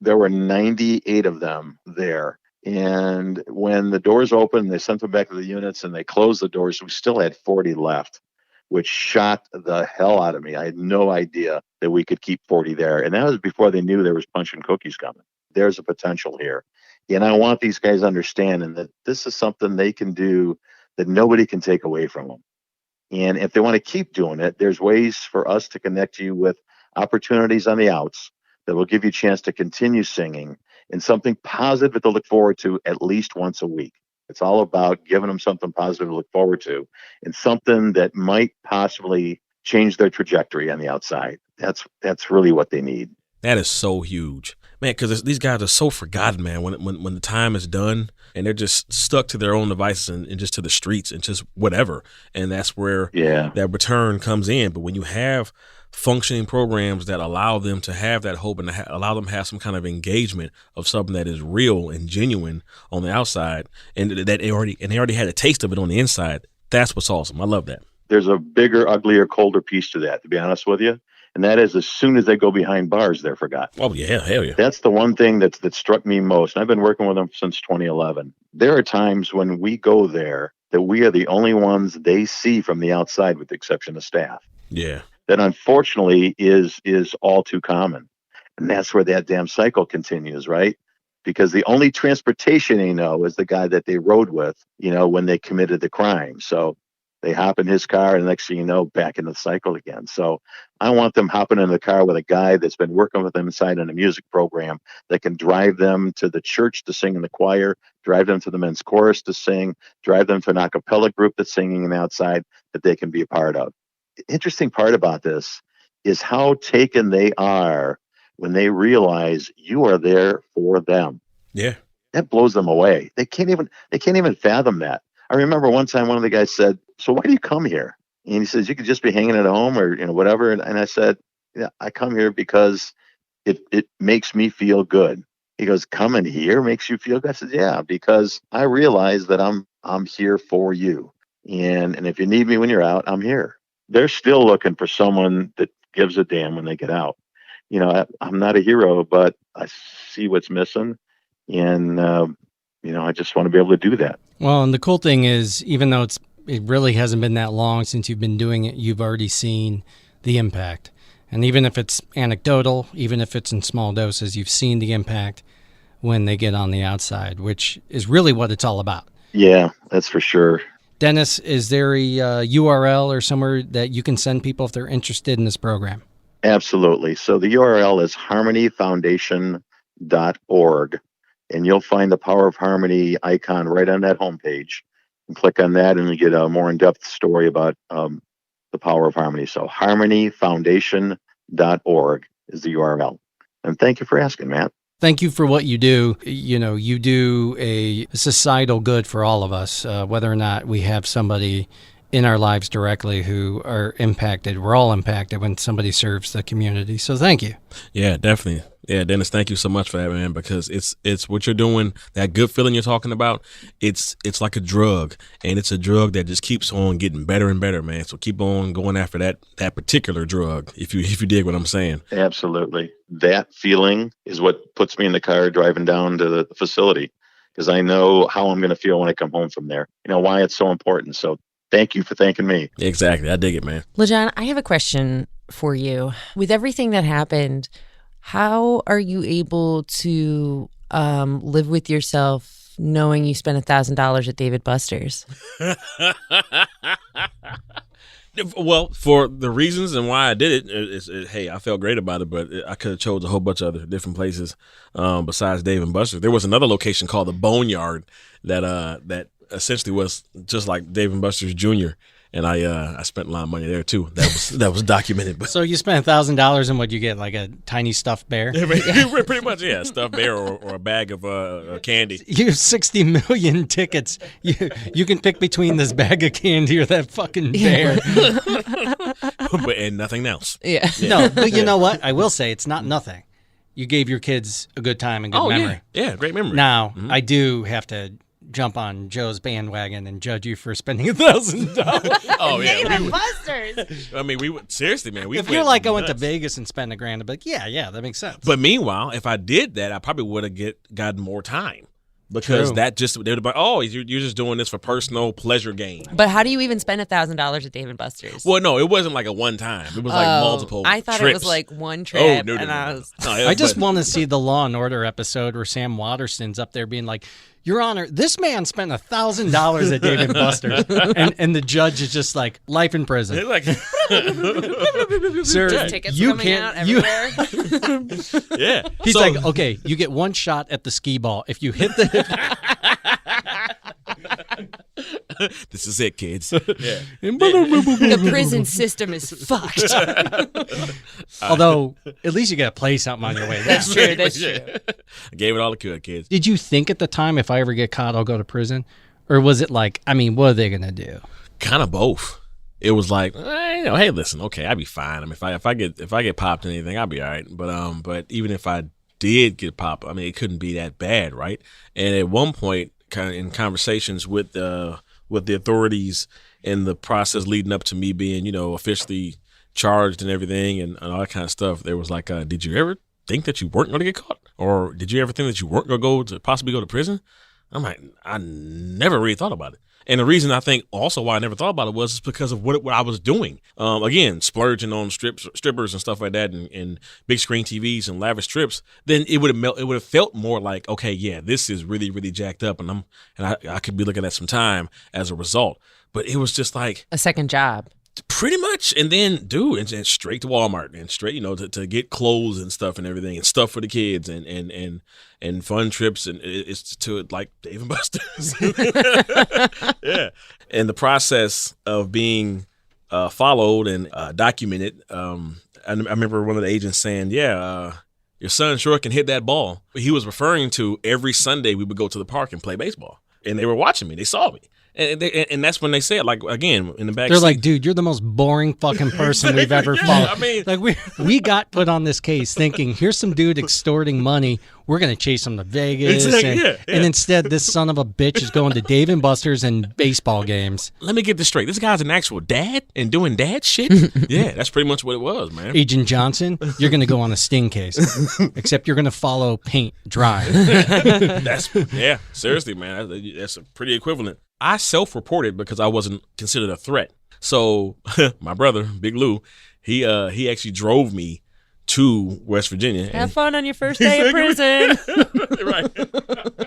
There were 98 of them there. And when the doors opened, they sent them back to the units and they closed the doors. We still had 40 left, which shocked the hell out of me. I had no idea that we could keep 40 there. And that was before they knew there was punch and cookies coming. There's a potential here. And I want these guys understanding that this is something they can do that nobody can take away from them. And if they want to keep doing it, there's ways for us to connect you with opportunities on the outs that will give you a chance to continue singing and something positive to look forward to at least once a week. It's all about giving them something positive to look forward to and something that might possibly change their trajectory on the outside. That's really what they need. That is so huge, man, because these guys are so forgotten, man, when the time is done and they're just stuck to their own devices and just to the streets and just whatever. And that's where that return comes in. But when you have functioning programs that allow them to have that hope and allow them to have some kind of engagement of something that is real and genuine on the outside, and that they already had a taste of it on the inside, that's what's awesome. I love that. There's a bigger, uglier, colder piece to that, to be honest with you. And that is, as soon as they go behind bars, they're forgotten. Oh, yeah, hell yeah. That's the one thing that struck me most. And I've been working with them since 2011. There are times when we go there that we are the only ones they see from the outside, with the exception of staff. Yeah. That unfortunately is all too common. And that's where that damn cycle continues, right? Because the only transportation they know is the guy that they rode with, when they committed the crime. So they hop in his car, and the next thing you know, back in the cycle again. So I want them hopping in the car with a guy that's been working with them inside in a music program that can drive them to the church to sing in the choir, drive them to the men's chorus to sing, drive them to an a cappella group that's singing in outside that they can be a part of. The interesting part about this is how taken they are when they realize you are there for them. Yeah. That blows them away. They can't even fathom that. I remember one time one of the guys said, "So why do you come here?" And he says, "You could just be hanging at home or whatever." And I said, "Yeah, I come here because it makes me feel good." He goes, "Coming here makes you feel good?" I said, "Yeah, because I realize that I'm here for you. And if you need me when you're out, I'm here." They're still looking for someone that gives a damn when they get out. I'm not a hero, but I see what's missing. And, I just want to be able to do that. Well, and the cool thing is, even though it really hasn't been that long since you've been doing it, you've already seen the impact. And even if it's anecdotal, even if it's in small doses, you've seen the impact when they get on the outside, which is really what it's all about. Yeah, that's for sure. Dennis, is there a URL or somewhere that you can send people if they're interested in this program? Absolutely. So the URL is harmonyfoundation.org. And you'll find the Power of Harmony icon right on that homepage. And click on that, and you get a more in-depth story about the Power of Harmony. So harmonyfoundation.org is the URL. And thank you for asking, Matt. Thank you for what you do. You do a societal good for all of us, whether or not we have somebody in our lives directly who are impacted. We're all impacted when somebody serves the community. So thank you. Yeah, definitely. Yeah, Dennis, thank you so much for that, man, because it's what you're doing, that good feeling you're talking about, it's like a drug, and it's a drug that just keeps on getting better and better, man. So keep on going after that particular drug, if you dig what I'm saying. Absolutely. That feeling is what puts me in the car driving down to the facility, because I know how I'm going to feel when I come home from there. Why it's so important. So thank you for thanking me. Exactly. I dig it, man. LeJon, I have a question for you. With everything that happened, how are you able to live with yourself knowing you spent $1,000 at Dave & Buster's? Well, for the reasons and why I did it, hey, I felt great about it, but I could have chose a whole bunch of other different places besides Dave & Buster's. There was another location called the Boneyard that essentially was just like Dave & Buster's Jr., and I spent a lot of money there too. That was documented. But so you spent $1,000, and what'd you get? Like a tiny stuffed bear? Pretty much, yeah, stuffed bear or a bag of candy. You have 60 million tickets. You can pick between this bag of candy or that fucking bear. And nothing else. Yeah. No, but you know what? I will say it's not nothing. You gave your kids a good time and good memory. Yeah, great memory. Now, I do have to jump on Joe's bandwagon and judge you for spending $1,000. Oh yeah, Dave & Buster's. I mean, we would seriously, man. If you're like, I went to Vegas and spent $1,000, I'd be like, yeah, that makes sense. But meanwhile, if I did that, I probably would have gotten more time. Because True. that just, they would be like, oh, you're just doing this for personal pleasure gain. But how do you even spend $1,000 at Dave & Buster's? Well, no, it wasn't like a one time. It was like multiple I thought trips. It was like one trip. No. I was. No, I just want to see the Law and Order episode where Sam Waterston's up there being like, Your Honor, this man spent $1,000 at Dave & Buster's, and the judge is just like, life in prison. It's like, Sir, Just tickets you coming can't. out You, everywhere. yeah. he's So- like, okay, you get one shot at the skee ball. If you hit the, this is it, kids. Yeah. The prison system is fucked. although at least you got to play something on your way. That's true. That's true. I gave it all I could, kids. Did you think at the time, if I ever get caught, I'll go to prison, or was it like, I mean, what are they gonna do? Kind of both. It was like, hey, listen, okay, I'll be fine. I mean, if I get popped in anything, I'll be all right. But even if I did get popped, I mean, it couldn't be that bad, right? And at one point, kind of in conversations with the authorities in the process leading up to me being, officially charged and everything and all that kind of stuff, there was like, did you ever think that you weren't going to get caught, or did you ever think that you weren't going to possibly go to prison? I'm like, I never really thought about it. And the reason I think also why I never thought about it was because of what I was doing. Again, splurging on strippers and stuff like that, and big screen TVs and lavish trips. Then it would have felt more like, okay, yeah, this is really, really jacked up, and I could be looking at some time as a result. But it was just like A second job. pretty much, and then and straight to Walmart and straight, to get clothes and stuff and everything and stuff for the kids and fun trips, and it's to like Dave & Buster's. Yeah. And the process of being followed and documented, I remember one of the agents saying, your son sure can hit that ball. He was referring to every Sunday we would go to the park and play baseball, and they were watching me. They saw me. And that's when they said, like, again, in the back They're seat, like, dude, you're the most boring fucking person we've ever Yeah, followed. I mean- like we got put on this case thinking, here's some dude extorting money. We're gonna chase him to Vegas, Exactly, yeah. and instead, this son of a bitch is going to Dave & Buster's and baseball games. let me get this straight. This guy's an actual dad and doing dad shit? Yeah, that's pretty much what it was, man. Agent Johnson, you're gonna go on a sting case, except you're gonna follow paint dry. Yeah, seriously, man. That's pretty equivalent. I self-reported because I wasn't considered a threat. So my brother, Big Lou, he actually drove me to West Virginia. Have fun on your first day of prison. Right.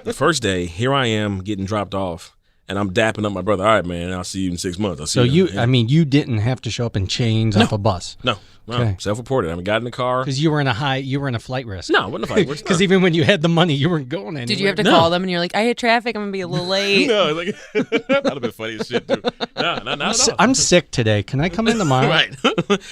The first day, here I am getting dropped off, and I'm dapping up my brother. All right, man, I'll see you in 6 months. So you didn't have to show up in chains off a bus. No, Okay. self-reported. I got in the car. Because you were in a flight risk. No, it wasn't a fight. Because even when you had the money, you weren't going anywhere. Did you have to No. call them and you're like, I hit traffic, I'm going to be a little late? No, like, that'd have been funny as shit, too. No, not at all. I'm sick today. Can I come in tomorrow? Right.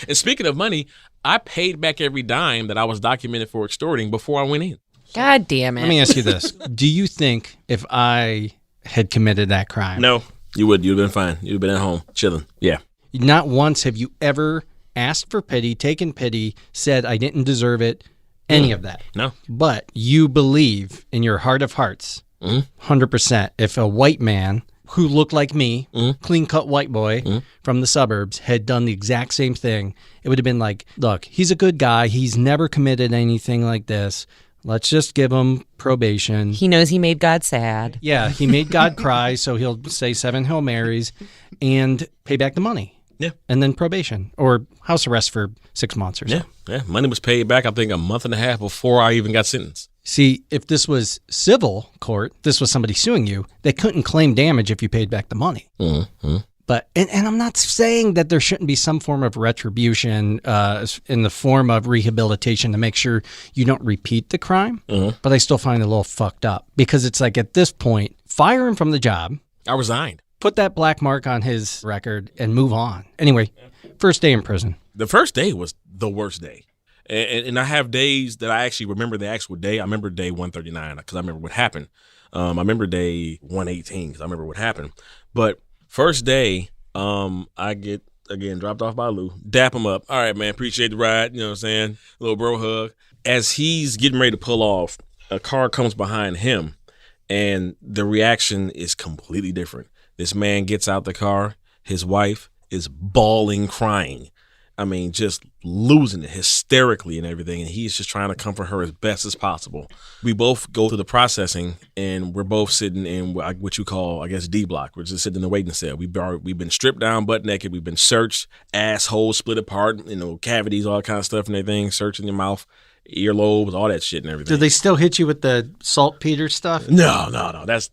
And speaking of money, I paid back every dime that I was documented for extorting before I went in. God damn it. Let me ask you this. Do you think if I had committed that crime, No, you would. You'd have been fine. You'd have been at home, chilling. Yeah. not once have you ever asked for pity, taken pity, said I didn't deserve it, any of that. No. But you believe in your heart of hearts, 100%, if a white man who looked like me, clean-cut white boy from the suburbs, had done the exact same thing, it would have been like, look, he's a good guy. He's never committed anything like this. Let's just give him probation. He knows he made God sad. Yeah, he made God cry, so he'll say 7 Hail Marys and pay back the money. Yeah. And then probation or house arrest for 6 months or so. Yeah. Money was paid back, I think, a month and a half before I even got sentenced. See, if this was civil court, this was somebody suing you, they couldn't claim damage if you paid back the money. Mm-hmm. But, and I'm not saying that there shouldn't be some form of retribution in the form of rehabilitation to make sure you don't repeat the crime, but I still find it a little fucked up because it's like at this point, fire him from the job. I resigned. Put that black mark on his record and move on. Anyway, first day in prison. The first day was the worst day. And I have days that I actually remember the actual day. I remember day 139 because I remember what happened. I remember day 118 because I remember what happened. But first day, I get, again, dropped off by Lou, dap him up. All right, man, appreciate the ride. You know what I'm saying? A little bro hug. As he's getting ready to pull off, a car comes behind him, and the reaction is completely different. This man gets out the car. His wife is bawling, crying. I mean, just losing it hysterically and everything. And he's just trying to comfort her as best as possible. We both go through the processing, and we're both sitting in what you call, I guess, D block. We're just sitting in the waiting cell. We've been stripped down, butt naked. We've been searched, assholes split apart, cavities, all that kind of stuff and everything, searching your mouth. earlobes, all that shit and everything. Do they still hit you with the saltpeter stuff? No. That's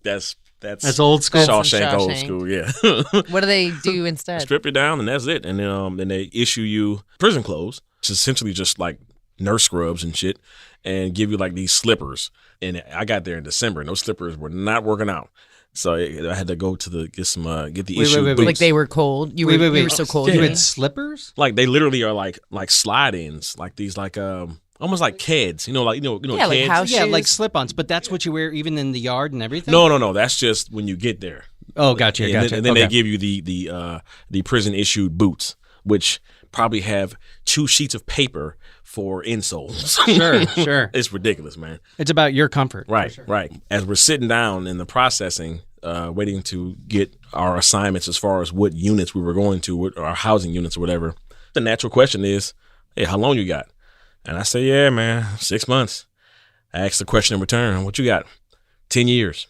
old school. Shawshank, old Shawshank. school, yeah. What do they do instead? Strip you down and that's it. And then they issue you prison clothes, which is essentially just like nurse scrubs and shit, and give you like these slippers. And I got there in December and those slippers were not working out. So I had to go to get the issue. wait. boots. Like they were cold. You Wait. were so cold. You You had mean? slippers? Like they literally are like slide-ins, like these almost like Keds, Yeah, like Keds? house Yeah, shoes. like slip-ons, but that's what you wear even in the yard and everything? No. That's just when you get there. Oh, gotcha. And then Okay. they give you the prison issued boots, which probably have 2 sheets of paper for insoles. Sure. It's ridiculous, man. It's about your comfort. Right. As we're sitting down in the processing, waiting to get our assignments as far as what units we were going to, what our housing units or whatever, the natural question is, hey, how long you got? And I say, yeah, man, 6 months. I asked the question in return, what you got? 10 years.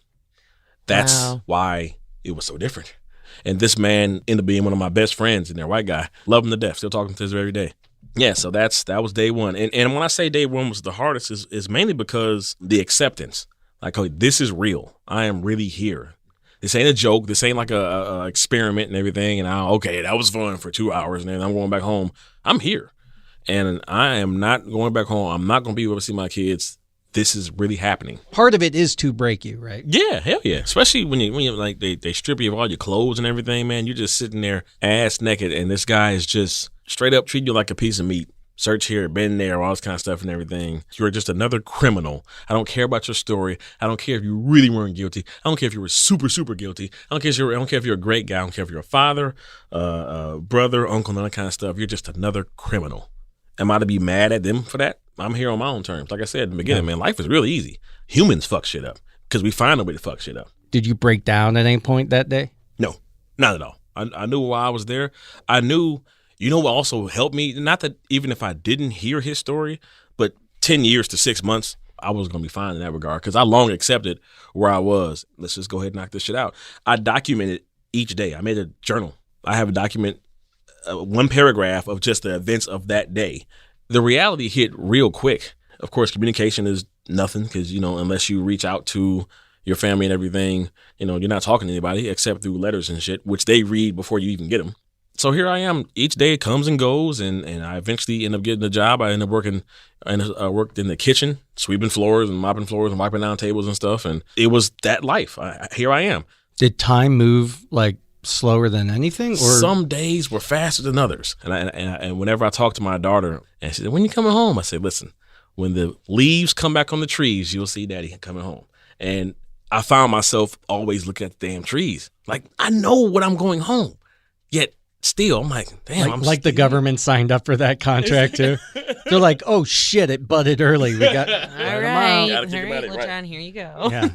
That's Wow. why it was so different. And this man ended up being one of my best friends in there, white guy. Love him to death. Still talking to his every day. Yeah, so that was day one. And when I say day one was the hardest, is mainly because the acceptance. Like, oh, this is real. I am really here. This ain't a joke. This ain't like a experiment and everything. And okay, that was fun for 2 hours, and then I'm going back home. I'm here. And I am not going back home. I'm not going to be able to see my kids. This is really happening. Part of it is to break you, right? Yeah, hell yeah. Especially when you like they strip you of all your clothes and everything, man. You're just sitting there ass naked, and this guy is just straight up treating you like a piece of meat. Search here, been there, all this kind of stuff and everything. You're just another criminal. I don't care about your story. I don't care if you really weren't guilty. I don't care if you were super, super guilty. I don't care if you're a great guy. I don't care if you're a father, brother, uncle, and all that kind of stuff. You're just another criminal. Am I to be mad at them for that? I'm here on my own terms. Like I said in the beginning, man, life is really easy. Humans fuck shit up because we find a way to fuck shit up. Did you break down at any point that day? No, not at all. I knew why I was there. I knew, you know what also helped me? Not that even if I didn't hear his story, but 10 years to 6 months, I was going to be fine in that regard because I long accepted where I was. Let's just go ahead and knock this shit out. I documented each day. I made a journal. I have a document, one paragraph of just the events of that day. The reality hit real quick. Of course, communication is nothing because, unless you reach out to your family and everything, you're not talking to anybody except through letters and shit, which they read before you even get them. So here I am. Each day comes and goes, and I eventually end up getting a job. I end up working, and I worked in the kitchen, sweeping floors and mopping floors and wiping down tables and stuff. And it was that life. Here I am. Did time move like slower than anything? Or some days were faster than others. And whenever I talk to my daughter, and she said, "When you coming home?" I said, "Listen, when the leaves come back on the trees, you'll see Daddy coming home." And I found myself always looking at the damn trees. Like, I know what I'm going home. Yet still, I'm like, damn. like the government signed up for that contract too. They're like, oh shit, it budded early. We got All right, Gotta think about it, right. LeJon, here you go. Yeah.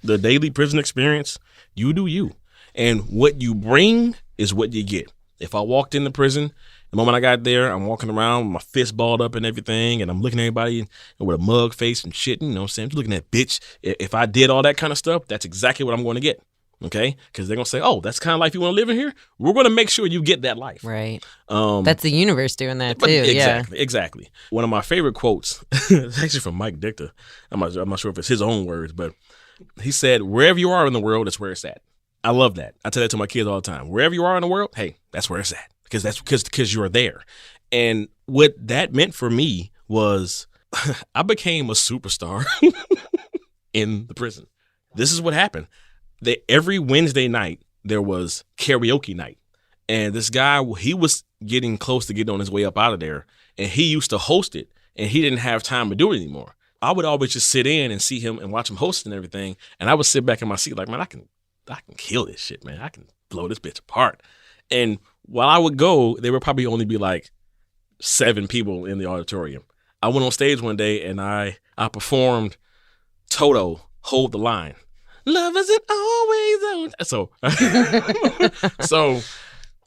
The daily prison experience, you do you. And what you bring is what you get. If I walked into prison, the moment I got there, I'm walking around with my fist balled up and everything, and I'm looking at everybody with a mug face and shit, you know what I'm saying? You're looking at bitch. If I did all that kind of stuff, that's exactly what I'm going to get. Okay? Because they're going to say, oh, that's the kind of life you want to live in here? We're going to make sure you get that life. Right. That's the universe doing that too. Exactly. One of my favorite quotes, it's actually from Mike Dichter. I'm not sure if it's his own words, but he said, wherever you are in the world, that's where it's at. I love that. I tell that to my kids all the time. Wherever you are in the world, hey, that's where it's at. Because you're there. And what that meant for me was I became a superstar in the prison. This is what happened. Every Wednesday night, there was karaoke night. And this guy, he was getting close to getting on his way up out of there. And he used to host it. And he didn't have time to do it anymore. I would always just sit in and see him and watch him host and everything. And I would sit back in my seat like, man, I can kill this shit, man. I can blow this bitch apart. And while I would go, there would probably only be like 7 people in the auditorium. I went on stage one day and I performed Toto, Hold the Line. Love isn't always on. So,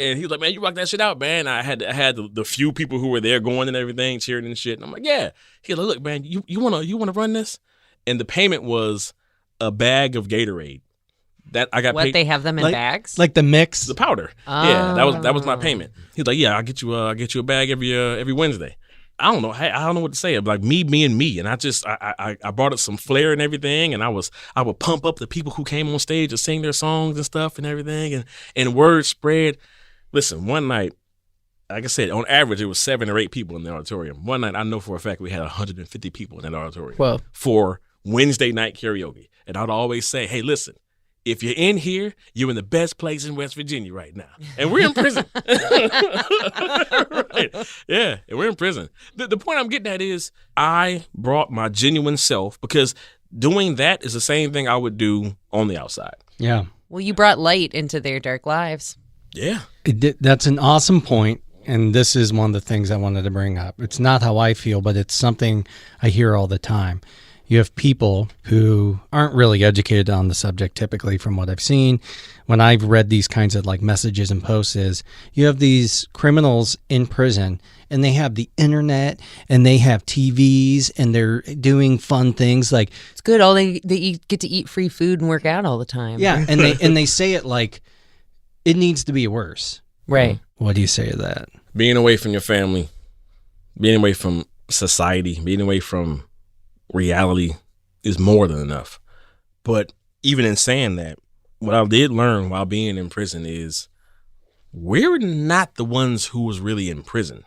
and he was like, man, you rock that shit out, man. I had the few people who were there going and everything, cheering and shit. And I'm like, yeah. He was like, look, man, you wanna run this? And the payment was a bag of Gatorade. That I got What, paid. they have them in bags? Like the mix? The powder. Oh. Yeah, that was my payment. He's like, yeah, I'll get you a bag every Wednesday. I don't know. I don't know what to say. Like me being me, and I brought up some flair and everything, and I would pump up the people who came on stage to sing their songs and stuff and everything, and word spread. Listen, one night, like I said, on average it was 7 or 8 people in the auditorium. One night, I know for a fact we had 150 people in that auditorium. Whoa. For Wednesday night karaoke, and I'd always say, "Hey, listen. If you're in here, you're in the best place in West Virginia right now. And we're in prison." Right. Yeah, and we're in prison. The point I'm getting at is I brought my genuine self, because doing that is the same thing I would do on the outside. Yeah. Well, you brought light into their dark lives. Yeah. That's an awesome point, and this is one of the things I wanted to bring up. It's not how I feel, but it's something I hear all the time. You have people who aren't really educated on the subject typically, from what I've seen. When I've read these kinds of like messages and posts, is you have these criminals in prison and they have the internet and they have TVs and they're doing fun things like It's good. They get to eat free food and work out all the time. yeah, and they say it like it needs to be worse. Right. What do you say to that? Being away from your family, being away from society, being away from reality is more than enough. But even in saying that, what I did learn while being in prison is we're not the ones who was really in prison.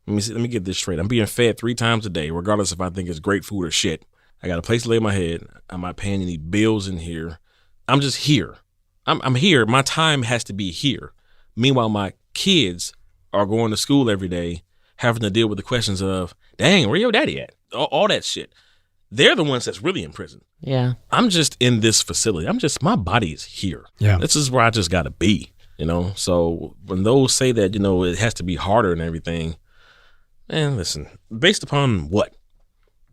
Let me get this straight. I'm being fed 3 times a day, regardless if I think it's great food or shit. I got a place to lay my head. I'm not paying any bills in here. I'm just here. I'm here. My time has to be here. Meanwhile, my kids are going to school every day, having to deal with the questions of, dang, where your daddy at? All that shit. They're the ones that's really in prison. Yeah. I'm just in this facility. My body is here. Yeah. This is where I just got to be, So when those say that, it has to be harder and everything, man, listen, based upon what?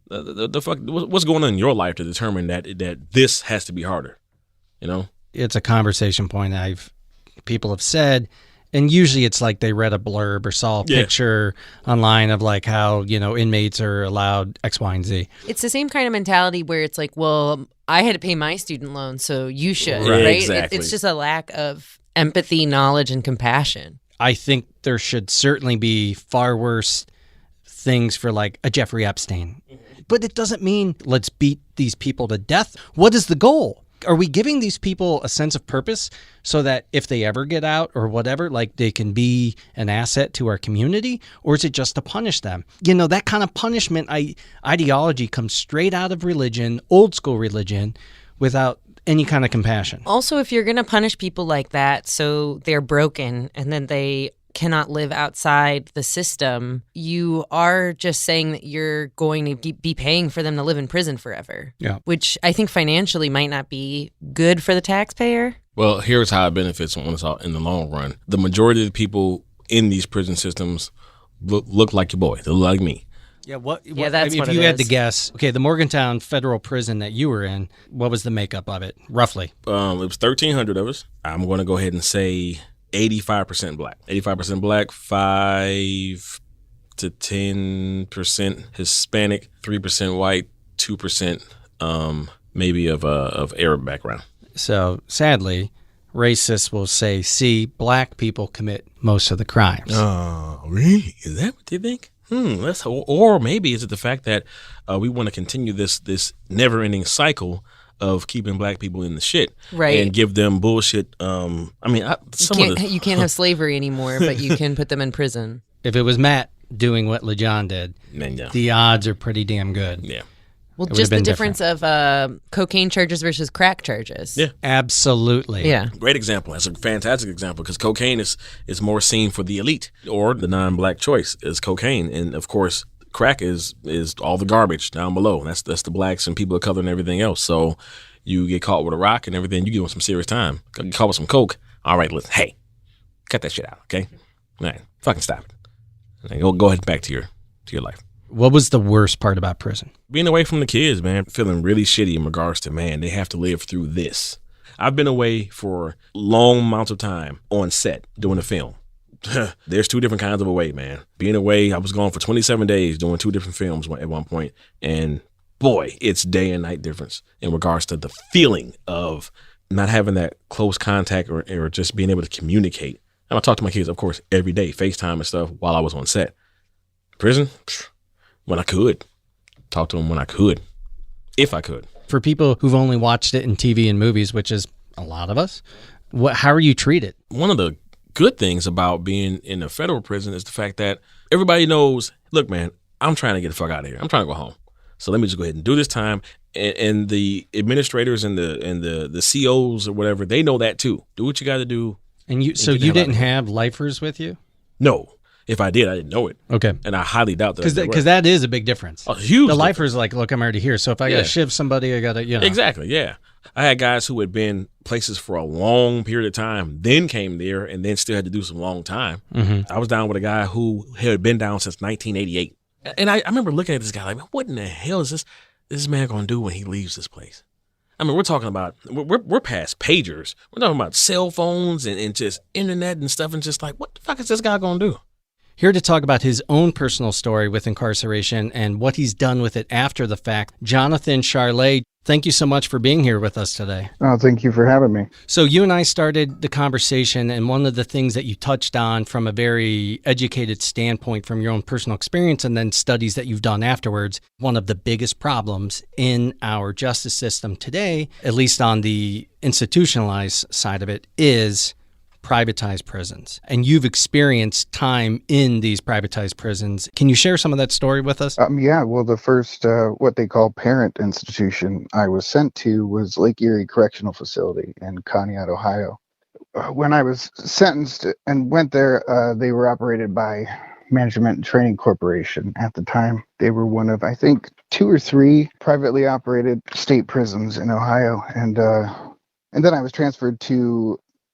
The fuck, what's going on in your life to determine that this has to be harder, It's a conversation point people have said, and usually it's like they read a blurb or saw a picture online of like how, inmates are allowed X, Y, and Z. It's the same kind of mentality where it's like, well, I had to pay my student loan, so you should, Right, right? exactly. It's just a lack of empathy, knowledge, and compassion. I think there should certainly be far worse things for like a Jeffrey Epstein. But it doesn't mean let's beat these people to death. What is the goal? Are we giving these people a sense of purpose so that if they ever get out or whatever, like they can be an asset to our community? Or is it just to punish them? That kind of punishment ideology comes straight out of religion, old school religion, without any kind of compassion. Also, if you're going to punish people like that so they're broken and then they cannot live outside the system, you are just saying that you're going to be paying for them to live in prison forever. Yeah. Which I think financially might not be good for the taxpayer. Well, here's how it benefits us all in the long run. The majority of the people in these prison systems look like your boy. They look like me. Yeah, what that's if what you it had to is. guess, okay, the Morgantown federal prison that you were in, what was the makeup of it, roughly? It was 1,300 of us. I'm going to go ahead and say 85% black. 85% black, 5 to 10% Hispanic, 3% white, 2% maybe of Arab background. So sadly, racists will say, see, black people commit most of the crimes. Oh, really? Is that what they think? Or maybe is it the fact that we want to continue this never-ending cycle of keeping black people in the shit, right, and give them bullshit. You can't have slavery anymore, but you can put them in prison. If it was Matt doing what LeJon did, the odds are pretty damn good. Yeah. Well, just the difference of cocaine charges versus crack charges. Yeah, absolutely. Yeah, great example. That's a fantastic example because cocaine is more seen for the elite, or the non-black choice is cocaine, and of course crack is all the garbage down below. That's the blacks and people of color and everything else. So you get caught with a rock and everything, you get on some serious time. Get caught with some coke. All right, listen, hey, cut that shit out, okay? All right, fucking stop it. And go ahead back to your life. What was the worst part about prison? Being away from the kids, man. Feeling really shitty in regards to, man, they have to live through this. I've been away for long amounts of time on set doing a film. There's 2 different kinds of away, man. Being away, I was gone for 27 days doing 2 different films at one point, and boy, it's day and night difference in regards to the feeling of not having that close contact or just being able to communicate. And I talk to my kids, of course, every day, FaceTime and stuff while I was on set. Prison? When I could. Talk to them when I could. If I could. For people who've only watched it in TV and movies, which is a lot of us, how are you treated? One of the good things about being in a federal prison is the fact that everybody knows, look, man, I'm trying to get the fuck out of here. I'm trying to go home. So let me just go ahead and do this time. And the administrators and the COs or whatever, they know that too. Do what you got to do. And you didn't have lifers with you? No. If I did, I didn't know it. Okay. And I highly doubt that. Because that is a big difference. A huge The difference. lifer's like, look, I'm already here. So if I got to shiv somebody, I got to, Exactly, yeah. I had guys who had been places for a long period of time, then came there, and then still had to do some long time. Mm-hmm. I was down with a guy who had been down since 1988. And I remember looking at this guy like, what in the hell is this man going to do when he leaves this place? I mean, we're talking about, we're past pagers. We're talking about cell phones and just internet and stuff, and just like, what the fuck is this guy going to do? Here to talk about his own personal story with incarceration and what he's done with it after the fact, Jonathan Charlet. Thank you so much for being here with us today. Oh, thank you for having me. So you and I started the conversation, and one of the things that you touched on from a very educated standpoint from your own personal experience and then studies that you've done afterwards, one of the biggest problems in our justice system today, at least on the institutionalized side of it, is privatized prisons. And you've experienced time in these privatized prisons. Can you share some of that story with us? Yeah, well, the first, what they call parent institution I was sent to was Lake Erie Correctional Facility in Conneaut, Ohio. When I was sentenced and went there, they were operated by Management and Training Corporation at the time. They were one of, I think, 2 or 3 privately operated state prisons in Ohio. And then I was transferred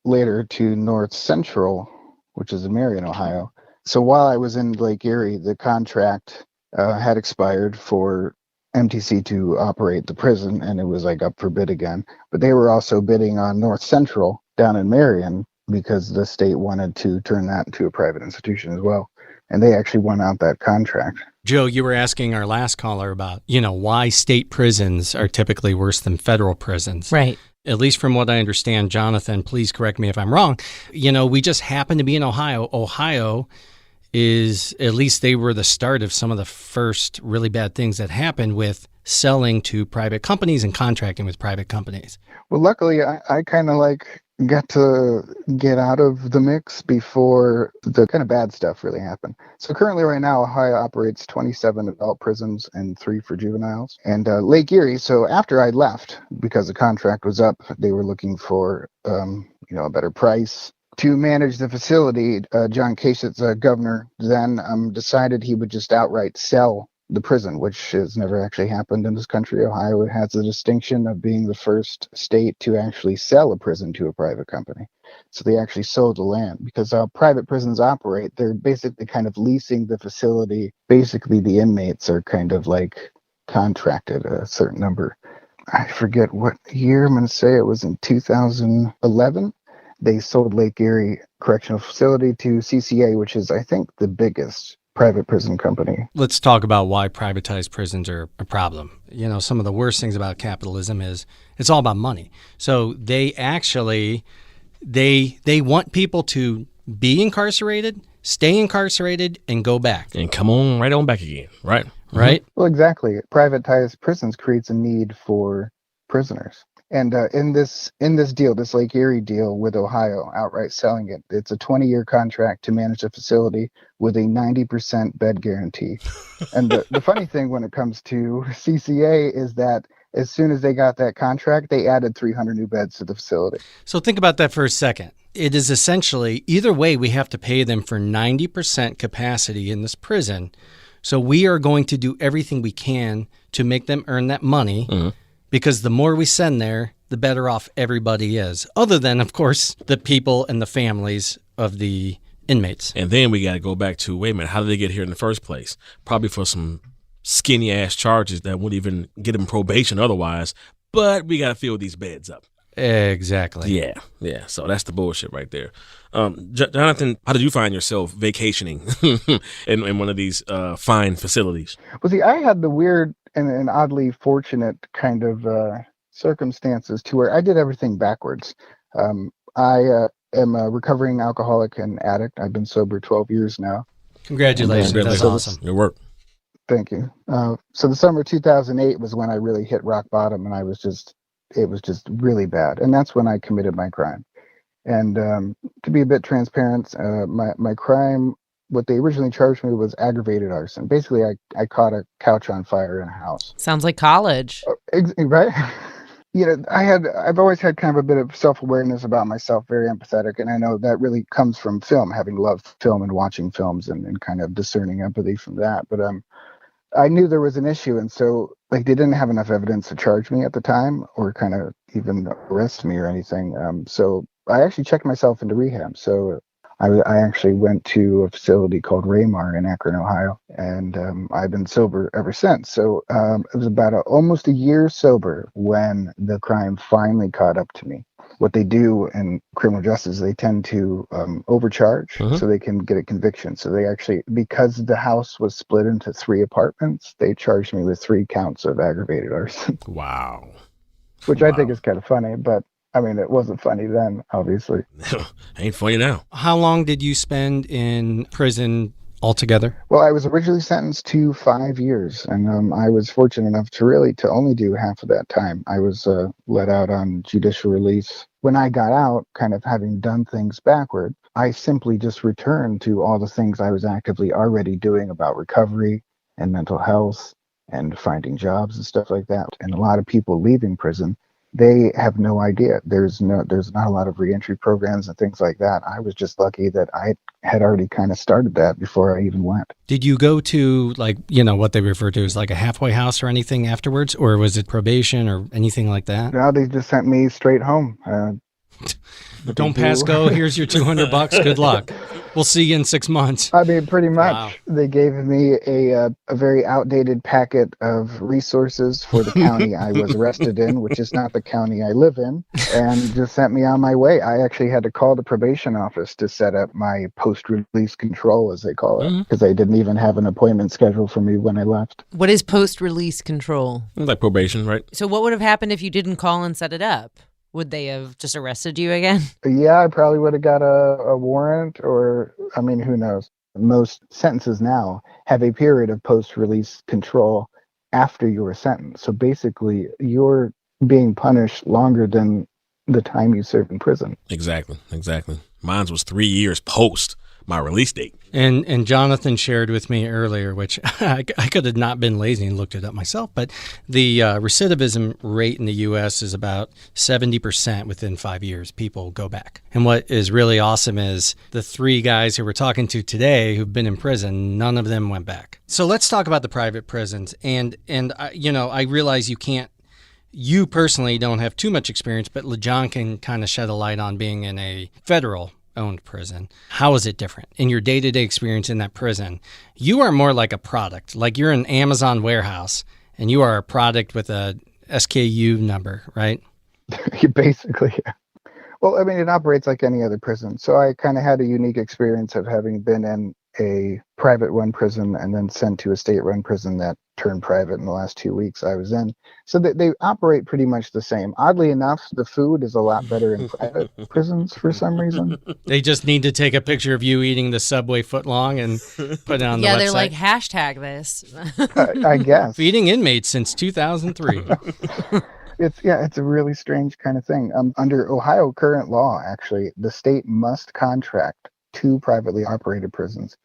later to North Central, which is in Marion, Ohio. So while I was in Lake Erie, the contract had expired for MTC to operate the prison, and it was like up for bid again. But they were also bidding on North Central down in Marion because the state wanted to turn that into a private institution as well. And they actually won out that contract. Joe, you were asking our last caller about, why state prisons are typically worse than federal prisons. Right. At least from what I understand, Jonathan, please correct me if I'm wrong. We just happen to be in Ohio. Ohio is, at least they were the start of some of the first really bad things that happened with selling to private companies and contracting with private companies. Well, luckily, I kind of got to get out of the mix before the kind of bad stuff really happened. So currently right now, Ohio operates 27 adult prisons and 3 for juveniles. And Lake Erie, so after I left, because the contract was up, they were looking for a better price to manage the facility. John Kasich, governor, then decided he would just outright sell the prison, which has never actually happened in this country. Ohio has the distinction of being the first state to actually sell a prison to a private company. So they actually sold the land, because how private prisons operate, they're basically kind of leasing the facility. Basically, the inmates are kind of like contracted a certain number. I forget what year. I'm going to say it was in 2011. They sold Lake Erie Correctional Facility to CCA, which is, I think, the biggest private prison company. Let's talk about why privatized prisons are a problem. Some of the worst things about capitalism is it's all about money. So they actually, they want people to be incarcerated, stay incarcerated, and go back. And come on right on back again, right? Right? Well, exactly. Privatized prisons creates a need for prisoners. And in this deal, this Lake Erie deal with Ohio, outright selling it, it's a 20-year contract to manage the facility with a 90% bed guarantee. And the funny thing when it comes to CCA is that as soon as they got that contract, they added 300 new beds to the facility. So think about that for a second. It is essentially, either way, we have to pay them for 90% capacity in this prison. So we are going to do everything we can to make them earn that money. Mm-hmm. Because the more we send there, the better off everybody is. Other than, of course, the people and the families of the inmates. And then we got to go back to, wait a minute, how did they get here in the first place? Probably for some skinny-ass charges that wouldn't even get them probation otherwise. But we got to fill these beds up. Exactly. Yeah. So that's the bullshit right there. Jonathan, how did you find yourself vacationing in one of these fine facilities? Well, see, I had the weird and oddly fortunate kind of circumstances to where I did everything backwards. I am a recovering alcoholic and addict. I've been sober 12 years now. Congratulations. That's Congratulations. awesome. Good work. Thank you. So the summer of 2008 was when I really hit rock bottom, and it was just really bad. And that's when I committed my crime. And to be a bit transparent, my crime, what they originally charged me was aggravated arson. Basically, I caught a couch on fire in a house. Sounds like college. Right? I've always had kind of a bit of self-awareness about myself, very empathetic, and I know that really comes from film, having loved film and watching films and kind of discerning empathy from that. But I knew there was an issue, and so like they didn't have enough evidence to charge me at the time or kind of even arrest me or anything. So I actually checked myself into rehab. So I actually went to a facility called Raymar in Akron, Ohio, and I've been sober ever since. So it was about almost a year sober when the crime finally caught up to me. What they do in criminal justice, they tend to overcharge so they can get a conviction. So they actually, because the house was split into 3 apartments, they charged me with 3 counts of aggravated arson. Wow. Which I think is kind of funny, but I mean, it wasn't funny then, obviously. Ain't funny now. How long did you spend in prison altogether? Well, I was originally sentenced to 5 years, and I was fortunate enough to only do half of that time. I was let out on judicial release. When I got out, kind of having done things backward, I simply just returned to all the things I was actively already doing about recovery and mental health and finding jobs and stuff like that. And a lot of people leaving prison, they have no idea. There's not a lot of reentry programs and things like that. I was just lucky that I had already kind of started that before I even went. Did you go to what they refer to as like a halfway house or anything afterwards, or was it probation or anything like that? No, they just sent me straight home. Don't pass go. Here's your $200. Good luck. We'll see you in 6 months. I mean, pretty much. Wow. They gave me a very outdated packet of resources for the county I was arrested in, which is not the county I live in, and just sent me on my way. I actually had to call the probation office to set up my post-release control, as they call it, because they didn't even have an appointment scheduled for me when I left. What is post-release control? Like probation, right? So what would have happened if you didn't call and set it up? Would they have just arrested you again? Yeah, I probably would have got a warrant, or, I mean, who knows? Most sentences now have a period of post-release control after you were sentenced. So basically, you're being punished longer than the time you served in prison. Exactly. Mine was 3 years post my release date. And Jonathan shared with me earlier, which I could have not been lazy and looked it up myself, but the recidivism rate in the U.S. is about 70% within 5 years. People go back. And what is really awesome is the 3 guys who we're talking to today who've been in prison, none of them went back. So let's talk about the private prisons. And I realize you personally don't have too much experience, but LeJon can kind of shed a light on being in a federal owned prison. How is it different in your day-to-day experience in that prison? You are more like a product, like you're an Amazon warehouse and you are a product with a SKU number, right? Basically, yeah. Well, I mean, it operates like any other prison. So I kind of had a unique experience of having been in a private run prison and then sent to a state run prison that turned private in the last 2 weeks I was in. So they operate pretty much the same. Oddly enough, the food is a lot better in private prisons for some reason. They just need to take a picture of you eating the Subway footlong and put it on the website. Yeah, they're like, hashtag this. I guess. Feeding inmates since 2003. It's a really strange kind of thing. Under Ohio current law, actually, the state must contract 2 privately operated prisons,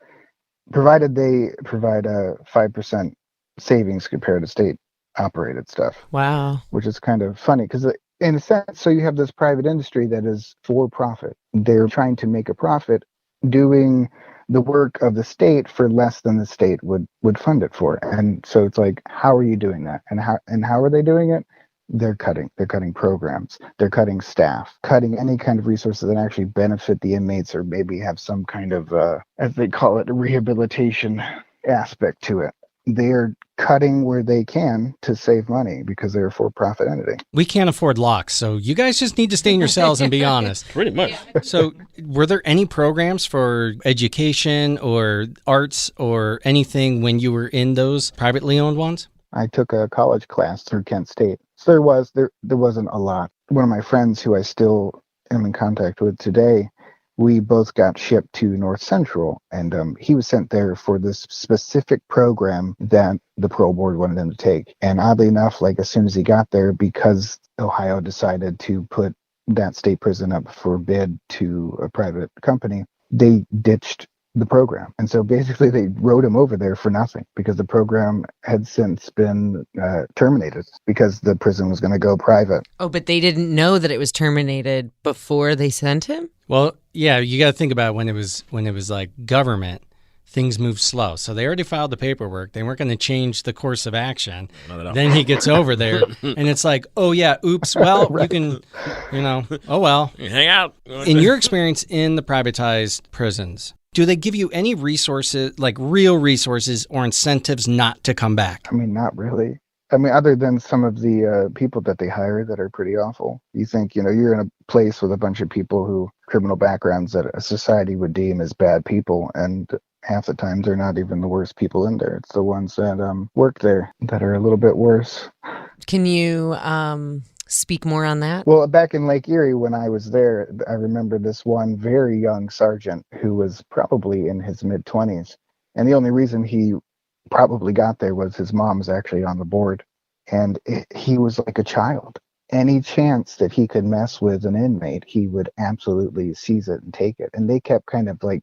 provided they provide a 5% savings compared to state operated stuff. Wow. Which is kind of funny because in a sense, so you have this private industry that is for profit. They're trying to make a profit doing the work of the state for less than the state would fund it for. And so it's like, how are you doing that? And how are they doing it? They're cutting programs, they're cutting staff, cutting any kind of resources that actually benefit the inmates or maybe have some kind of, as they call it, rehabilitation aspect to it. They're cutting where they can to save money because they're a for-profit entity. We can't afford locks, so you guys just need to stay in your cells and be honest. Pretty much. So were there any programs for education or arts or anything when you were in those privately owned ones? I took a college class through Kent State. So there wasn't a lot. One of my friends who I still am in contact with today, we both got shipped to North Central, and he was sent there for this specific program that the parole board wanted him to take. And oddly enough, like as soon as he got there, because Ohio decided to put that state prison up for bid to a private company, they ditched the program. And so basically they wrote him over there for nothing because the program had since been terminated because the prison was going to go private. Oh, but they didn't know that it was terminated before they sent him? Well, yeah, you got to think about when it was like government, things move slow. So they already filed the paperwork. They weren't going to change the course of action. Then he gets over there and it's like, oh yeah, oops. Well, right. You can, oh well. Hang out. In your experience in the privatized prisons, do they give you any resources, like real resources or incentives not to come back? I mean, not really. I mean, other than some of the people that they hire that are pretty awful. You think, you're in a place with a bunch of people who criminal backgrounds that a society would deem as bad people. And half the time they're not even the worst people in there. It's the ones that work there that are a little bit worse. Can you speak more on that? Well, back in Lake Erie, when I was there, I remember this one very young sergeant who was probably in his mid-20s. And the only reason he probably got there was his mom was actually on the board. And he was like a child. Any chance that he could mess with an inmate, he would absolutely seize it and take it. And they kept kind of like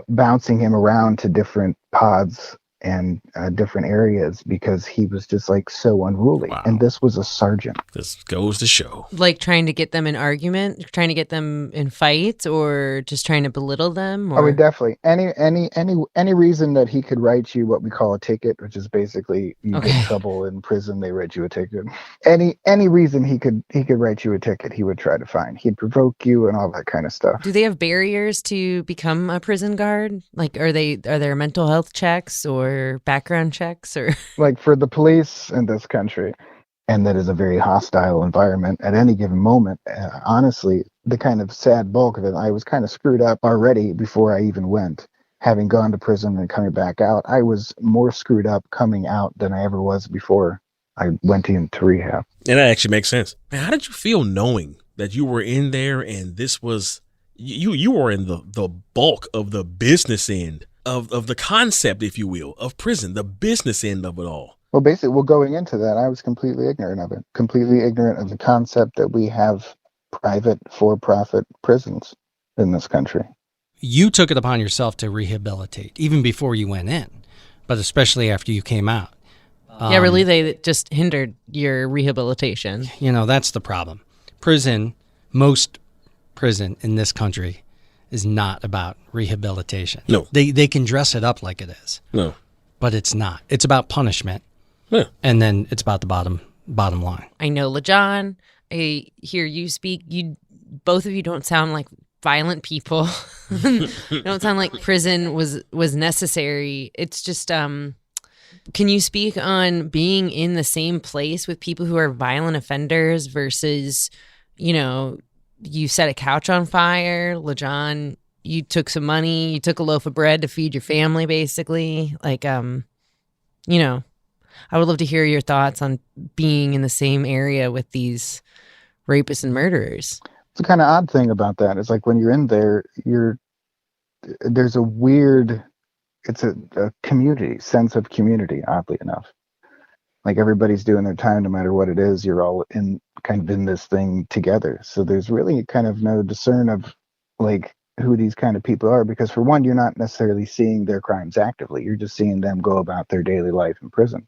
bouncing him around to different pods and different areas because he was just like so unruly. Wow. And this was a sergeant. This goes to show. Like trying to get them in argument, trying to get them in fights, or just trying to belittle them? Or... Oh, definitely. Any reason that he could write you what we call a ticket, which is basically you get in trouble in prison, they write you a ticket. Any reason he could write you a ticket, he would try to find. He'd provoke you and all that kind of stuff. Do they have barriers to become a prison guard? Like, are there mental health checks or background checks, or like for the police in this country, and that is a very hostile environment at any given moment. Honestly, the kind of sad bulk of it, I was kind of screwed up already before I even went. Having gone to prison and coming back out, I was more screwed up coming out than I ever was before I went into rehab. And that actually makes sense. Man, how did you feel knowing that you were in there and this was you were in the bulk of the business end of the concept, if you will, of prison, the business end of it all? Well, basically, going into that, I was completely ignorant of it, completely ignorant of the concept that we have private, for-profit prisons in this country. You took it upon yourself to rehabilitate, even before you went in, but especially after you came out. Yeah, really, they just hindered your rehabilitation. That's the problem. Most prison in this country is not about rehabilitation. No. They can dress it up like it is. No. But it's not. It's about punishment. Yeah. And then it's about the bottom line. I know, LeJon, I hear you speak. Both of you don't sound like violent people. Don't sound like prison was necessary. It's just, can you speak on being in the same place with people who are violent offenders versus, you set a couch on fire? LeJon, you took some money, you took a loaf of bread to feed your family, basically. Like, I would love to hear your thoughts on being in the same area with these rapists and murderers. It's a kind of odd thing about that. It's like when you're in there, there's a weird, it's a community, sense of community, oddly enough. Like everybody's doing their time, no matter what it is. You're all in this thing together. So there's really kind of no discern of like who these kind of people are, because for one, you're not necessarily seeing their crimes actively. You're just seeing them go about their daily life in prison.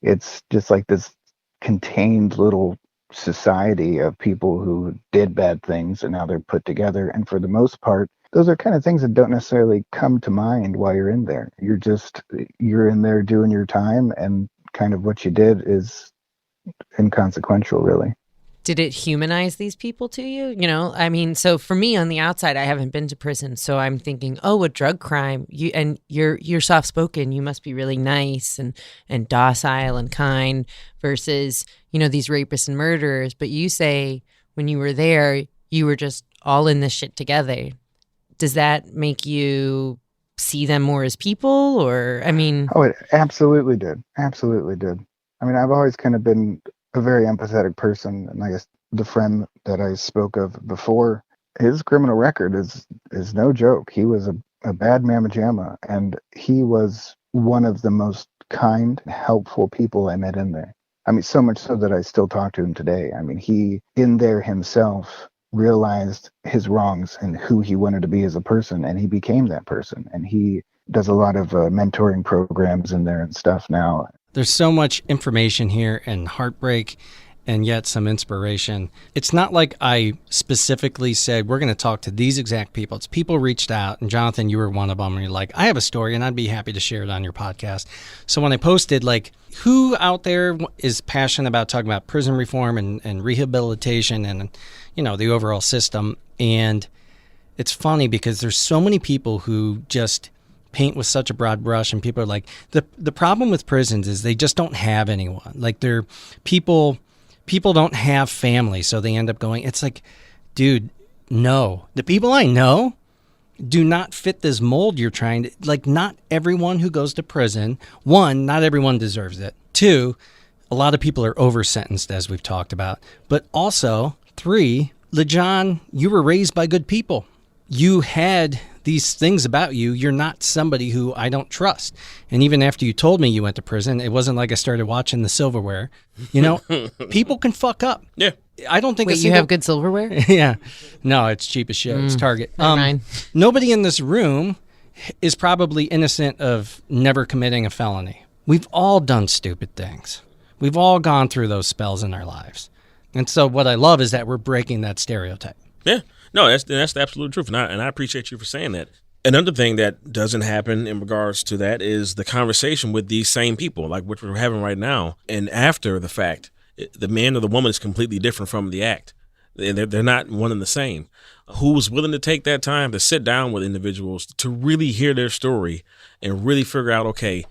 It's just like this contained little society of people who did bad things and now they're put together. And for the most part, those are kind of things that don't necessarily come to mind while you're in there. You're in there doing your time, and kind of what you did is inconsequential, really. Did it humanize these people to you? So for me on the outside, I haven't been to prison. So I'm thinking, a drug crime. You're soft-spoken. You must be really nice and docile and kind versus, these rapists and murderers. But you say when you were there, you were just all in this shit together. Does that make you see them more as people, or, Oh, it absolutely did. Absolutely did. I've always kind of been a very empathetic person, and I guess the friend that I spoke of before, his criminal record is no joke. He was a bad mamma jamma, and he was one of the most kind, helpful people I met in there. I mean, so much so that I still talk to him today. I mean, he, in there himself, realized his wrongs and who he wanted to be as a person, and he became that person. And he does a lot of mentoring programs in there and stuff now. There's so much information here and heartbreak and yet some inspiration. It's not like I specifically said, we're going to talk to these exact people. It's people reached out, and Jonathan, you were one of them, and you're like, I have a story and I'd be happy to share it on your podcast. So when I posted, like, who out there is passionate about talking about prison reform and rehabilitation and, you know, the overall system? And it's funny because there's so many people who just paint with such a broad brush, and people are like, the problem with prisons is they just don't have anyone. Like, they're people don't have family, so they end up going. It's like, dude, no. The people I know do not fit this mold you're trying to, like, not everyone who goes to prison, one, not everyone deserves it. Two, a lot of people are over-sentenced, as we've talked about. But also, three, LeJon, you were raised by good people. You had these things about you. You're not somebody who I don't trust. And even after you told me you went to prison, it wasn't like I started watching the silverware. You know, people can fuck up. Yeah. I don't think Wait, you have good silverware? Yeah. No, it's cheap as shit. It's Target. Never mind. Nobody in this room is probably innocent of never committing a felony. We've all done stupid things. We've all gone through those spells in our lives. And so what I love is that we're breaking that stereotype. Yeah. No, that's the absolute truth. And I appreciate you for saying that. Another thing that doesn't happen in regards to that is the conversation with these same people, like what we're having right now. And after the fact, the man or the woman is completely different from the act. They're not one and the same. Who's willing to take that time to sit down with individuals to really hear their story and really figure out, okay,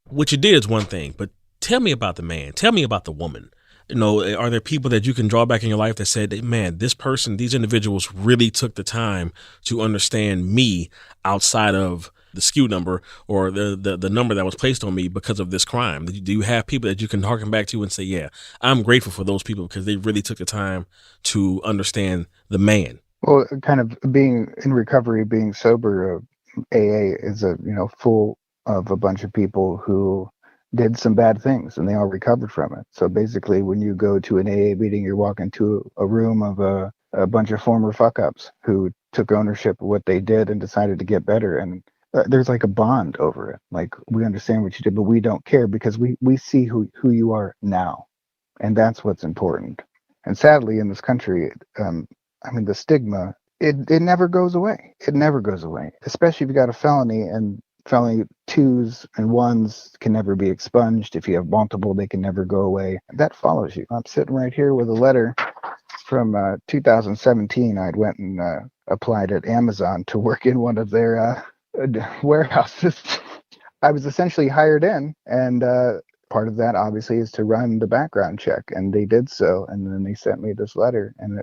what you did is one thing, but tell me about the man. Tell me about the woman. You know, are there people that you can draw back in your life that said, man, this person, these individuals really took the time to understand me outside of the SKU number or the number that was placed on me because of this crime? Do you have people that you can harken back to and say, yeah, I'm grateful for those people because they really took the time to understand the man? Well, kind of being in recovery, being sober, AA is full of a bunch of people who did some bad things and they all recovered from it. So basically, when you go to an AA meeting, you're walking to a room of a bunch of former fuck-ups who took ownership of what they did and decided to get better. And there's like a bond over it. Like, we understand what you did, but we don't care because we see who you are now. And that's what's important. And sadly, in this country, the stigma, it never goes away. It never goes away, especially if you got a felony, and felony 2s and 1s can never be expunged. If you have multiple, they can never go away. That follows you. I'm sitting right here with a letter from 2017. I'd went and applied at Amazon to work in one of their warehouses. I was essentially hired in, and part of that obviously is to run the background check, and they did so. And then they sent me this letter, and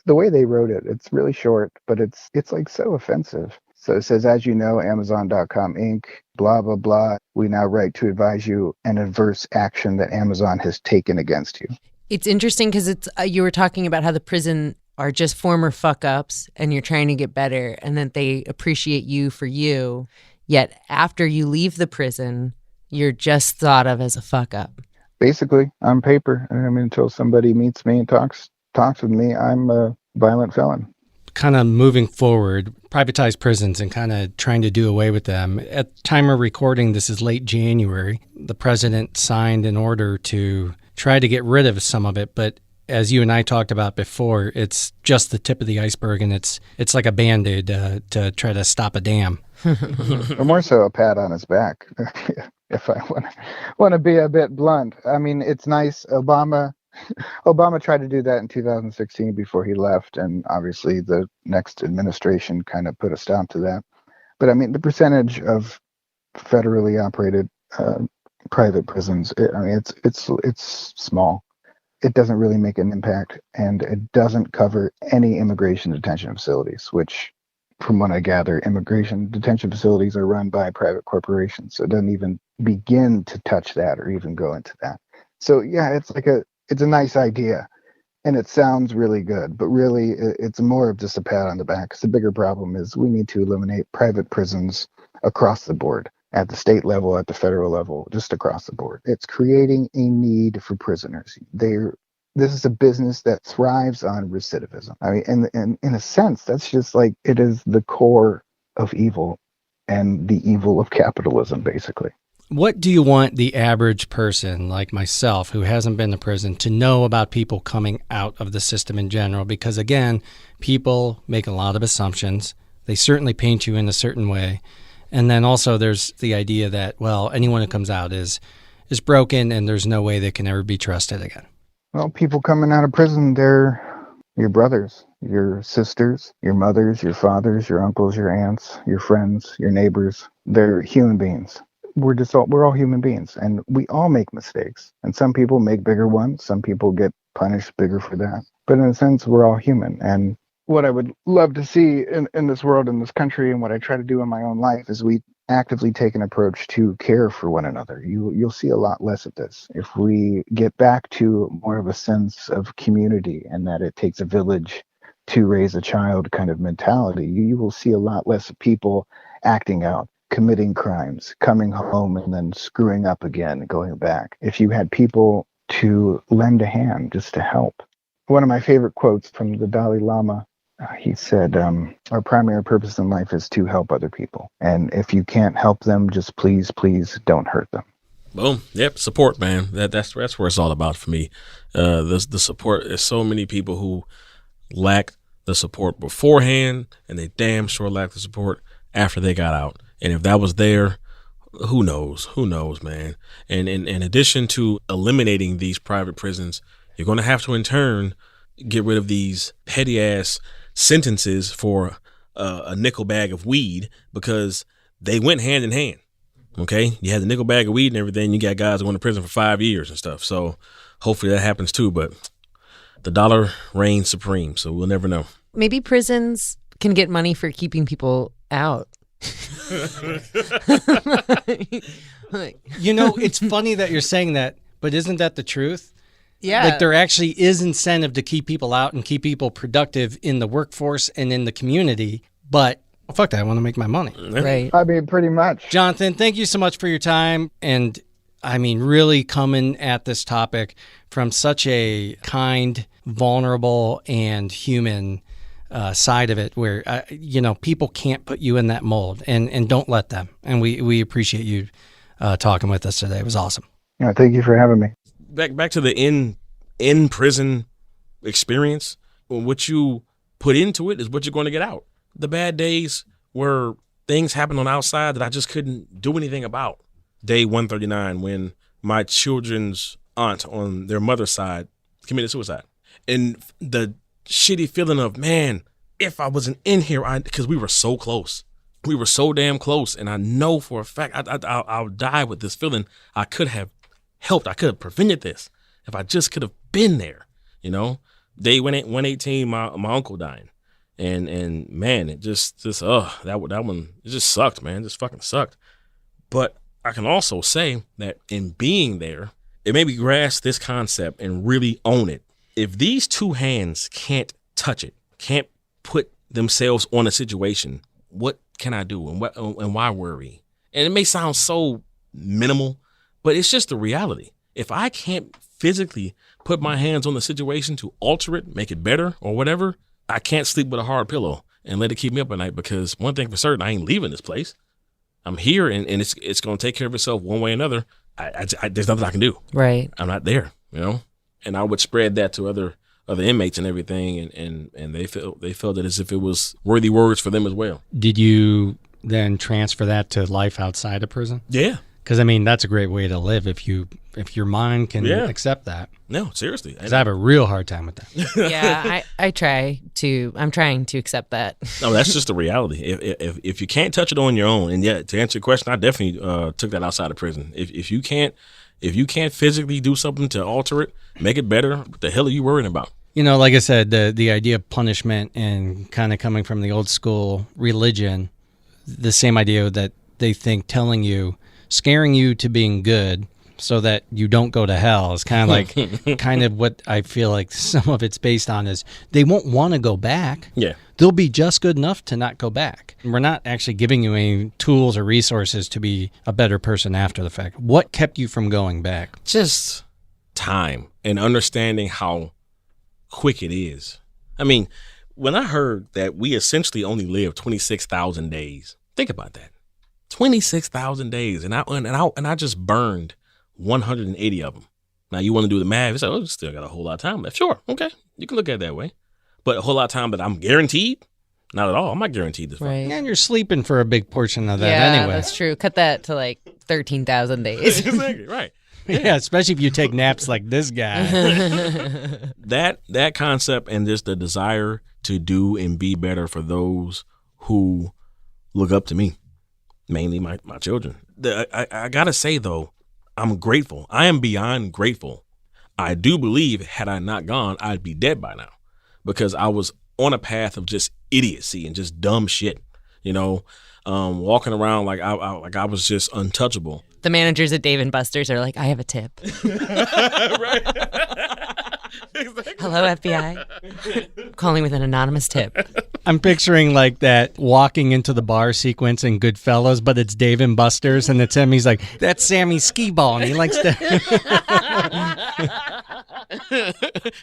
the way they wrote it, it's really short, but it's like so offensive. So it says, as you know, Amazon.com Inc., blah, blah, blah. We now write to advise you an adverse action that Amazon has taken against you. It's interesting because it's you were talking about how the prison are just former fuck-ups and you're trying to get better and that they appreciate you for you. Yet after you leave the prison, you're just thought of as a fuck-up. Basically, on paper, until somebody meets me and talks with me, I'm a violent felon. Kind of moving forward, privatized prisons and kind of trying to do away with them. At the time of recording, this is late January, the president signed an order to try to get rid of some of it. But as you and I talked about before, it's just the tip of the iceberg, and it's like a Band-Aid to try to stop a dam. Or more so a pat on his back, if I want to be a bit blunt. I mean, it's nice. Obama tried to do that in 2016 before he left, and obviously the next administration kind of put a stop to that. But I mean, the percentage of federally operated private prisons, it's small. It doesn't really make an impact, and it doesn't cover any immigration detention facilities, which, from what I gather, immigration detention facilities are run by private corporations. So it doesn't even begin to touch that or even go into that. So yeah, it's a nice idea, And it sounds really good, but really it's more of just a pat on the back. 'Cause the bigger problem is we need to eliminate private prisons across the board, at the state level, at the federal level, just across the board. It's creating a need for prisoners. This is a business that thrives on recidivism. I mean, and in a sense, that's just like it is the core of evil and the evil of capitalism, basically. What do you want the average person like myself who hasn't been to prison to know about people coming out of the system in general? Because again, people make a lot of assumptions. They certainly paint you in a certain way. And then also there's the idea that, well, anyone who comes out is broken and there's no way they can ever be trusted again. Well, people coming out of prison, they're your brothers, your sisters, your mothers, your fathers, your uncles, your aunts, your friends, your neighbors. They're human beings. We're all human beings, and we all make mistakes. And some people make bigger ones. Some people get punished bigger for that. But in a sense, we're all human. And what I would love to see in this world, in this country, and what I try to do in my own life is we actively take an approach to care for one another. You'll see a lot less of this if we get back to more of a sense of community, and that it takes a village to raise a child kind of mentality. You will see a lot less people acting out, committing crimes, coming home and then screwing up again, going back. If you had people to lend a hand just to help. One of my favorite quotes from the Dalai Lama, he said, our primary purpose in life is to help other people. And if you can't help them, just please don't hurt them. Boom. Yep. Support, man. That's where it's all about for me. The support. There's so many people who lack the support beforehand, and they damn sure lack the support after they got out. And if that was there, who knows? Who knows, man? And in addition to eliminating these private prisons, you're going to have to in turn get rid of these petty ass sentences for a nickel bag of weed, because they went hand in hand. Okay, you had the nickel bag of weed and everything. You got guys going to prison for 5 years and stuff. So hopefully that happens too. But the dollar reigns supreme, so we'll never know. Maybe prisons can get money for keeping people out. You know, it's funny that you're saying that, but isn't that the truth? Yeah. Like there actually is incentive to keep people out and keep people productive in the workforce and in the community. But fuck that, I want to make my money. Right. I mean, pretty much. Jonathan, thank you so much for your time. And I mean, really coming at this topic from such a kind, vulnerable, and human side of it, where people can't put you in that mold, and don't let them. And we appreciate you talking with us today. It was awesome. Yeah, thank you for having me. Back to the in prison experience. What you put into it is what you're going to get out. The bad days were things happened on the outside that I just couldn't do anything about. Day 139, when my children's aunt on their mother's side committed suicide, and the shitty feeling of, man, if I wasn't in here, because we were so close. We were so damn close, and I know for a fact I'll die with this feeling. I could have helped. I could have prevented this if I just could have been there, Day 118, my uncle dying. And man, it that one, it just sucked, man. It just fucking sucked. But I can also say that in being there, it made me grasp this concept and really own it. If these two hands can't touch it, can't put themselves on a situation, what can I do, and why worry? And it may sound so minimal, but it's just the reality. If I can't physically put my hands on the situation to alter it, make it better or whatever, I can't sleep with a hard pillow and let it keep me up at night, because one thing for certain, I ain't leaving this place. I'm here, and it's going to take care of itself one way or another. There's nothing I can do. Right. I'm not there, And I would spread that to other inmates and everything, and they felt it as if it was worthy words for them as well. Did you then transfer that to life outside of prison? Yeah. Because, I mean, that's a great way to live if your mind can accept that. No, seriously. Because I have a real hard time with that. Yeah, I'm trying to accept that. No, that's just the reality. If you can't touch it on your own, and to answer your question, I definitely took that outside of prison. If you can't physically do something to alter it, make it better, what the hell are you worrying about? Like I said, the idea of punishment and kind of coming from the old school religion, the same idea that they think scaring you to being good so that you don't go to hell is kind of like kind of what I feel like some of it's based on is they won't want to go back. Yeah. They'll be just good enough to not go back. We're not actually giving you any tools or resources to be a better person after the fact. What kept you from going back? Just time and understanding how quick it is. I mean, when I heard that we essentially only live 26,000 days, think about that. 26,000 days, and I just burned 180 of them. Now you want to do the math? You say, "Oh, still got a whole lot of time left." Sure, okay, you can look at it that way. But a whole lot of time that I'm guaranteed? Not at all. I'm not guaranteed this. Right. And you're sleeping for a big portion of that Yeah, anyway. that's true. Cut that to like 13,000 days. Exactly right. Yeah, especially if you take naps like this guy. That concept and just the desire to do and be better for those who look up to me. Mainly my children. I gotta say though, I'm grateful. I am beyond grateful. I do believe had I not gone, I'd be dead by now, because I was on a path of just idiocy and just dumb shit. Walking around like I was just untouchable. The managers at Dave & Buster's are like, I have a tip. Right. Exactly. Hello, FBI. Calling with an anonymous tip. I'm picturing like that walking into the bar sequence in Goodfellas, but it's Dave & Buster's and it's him. He's like, that's Sammy's skee ball, and he likes to.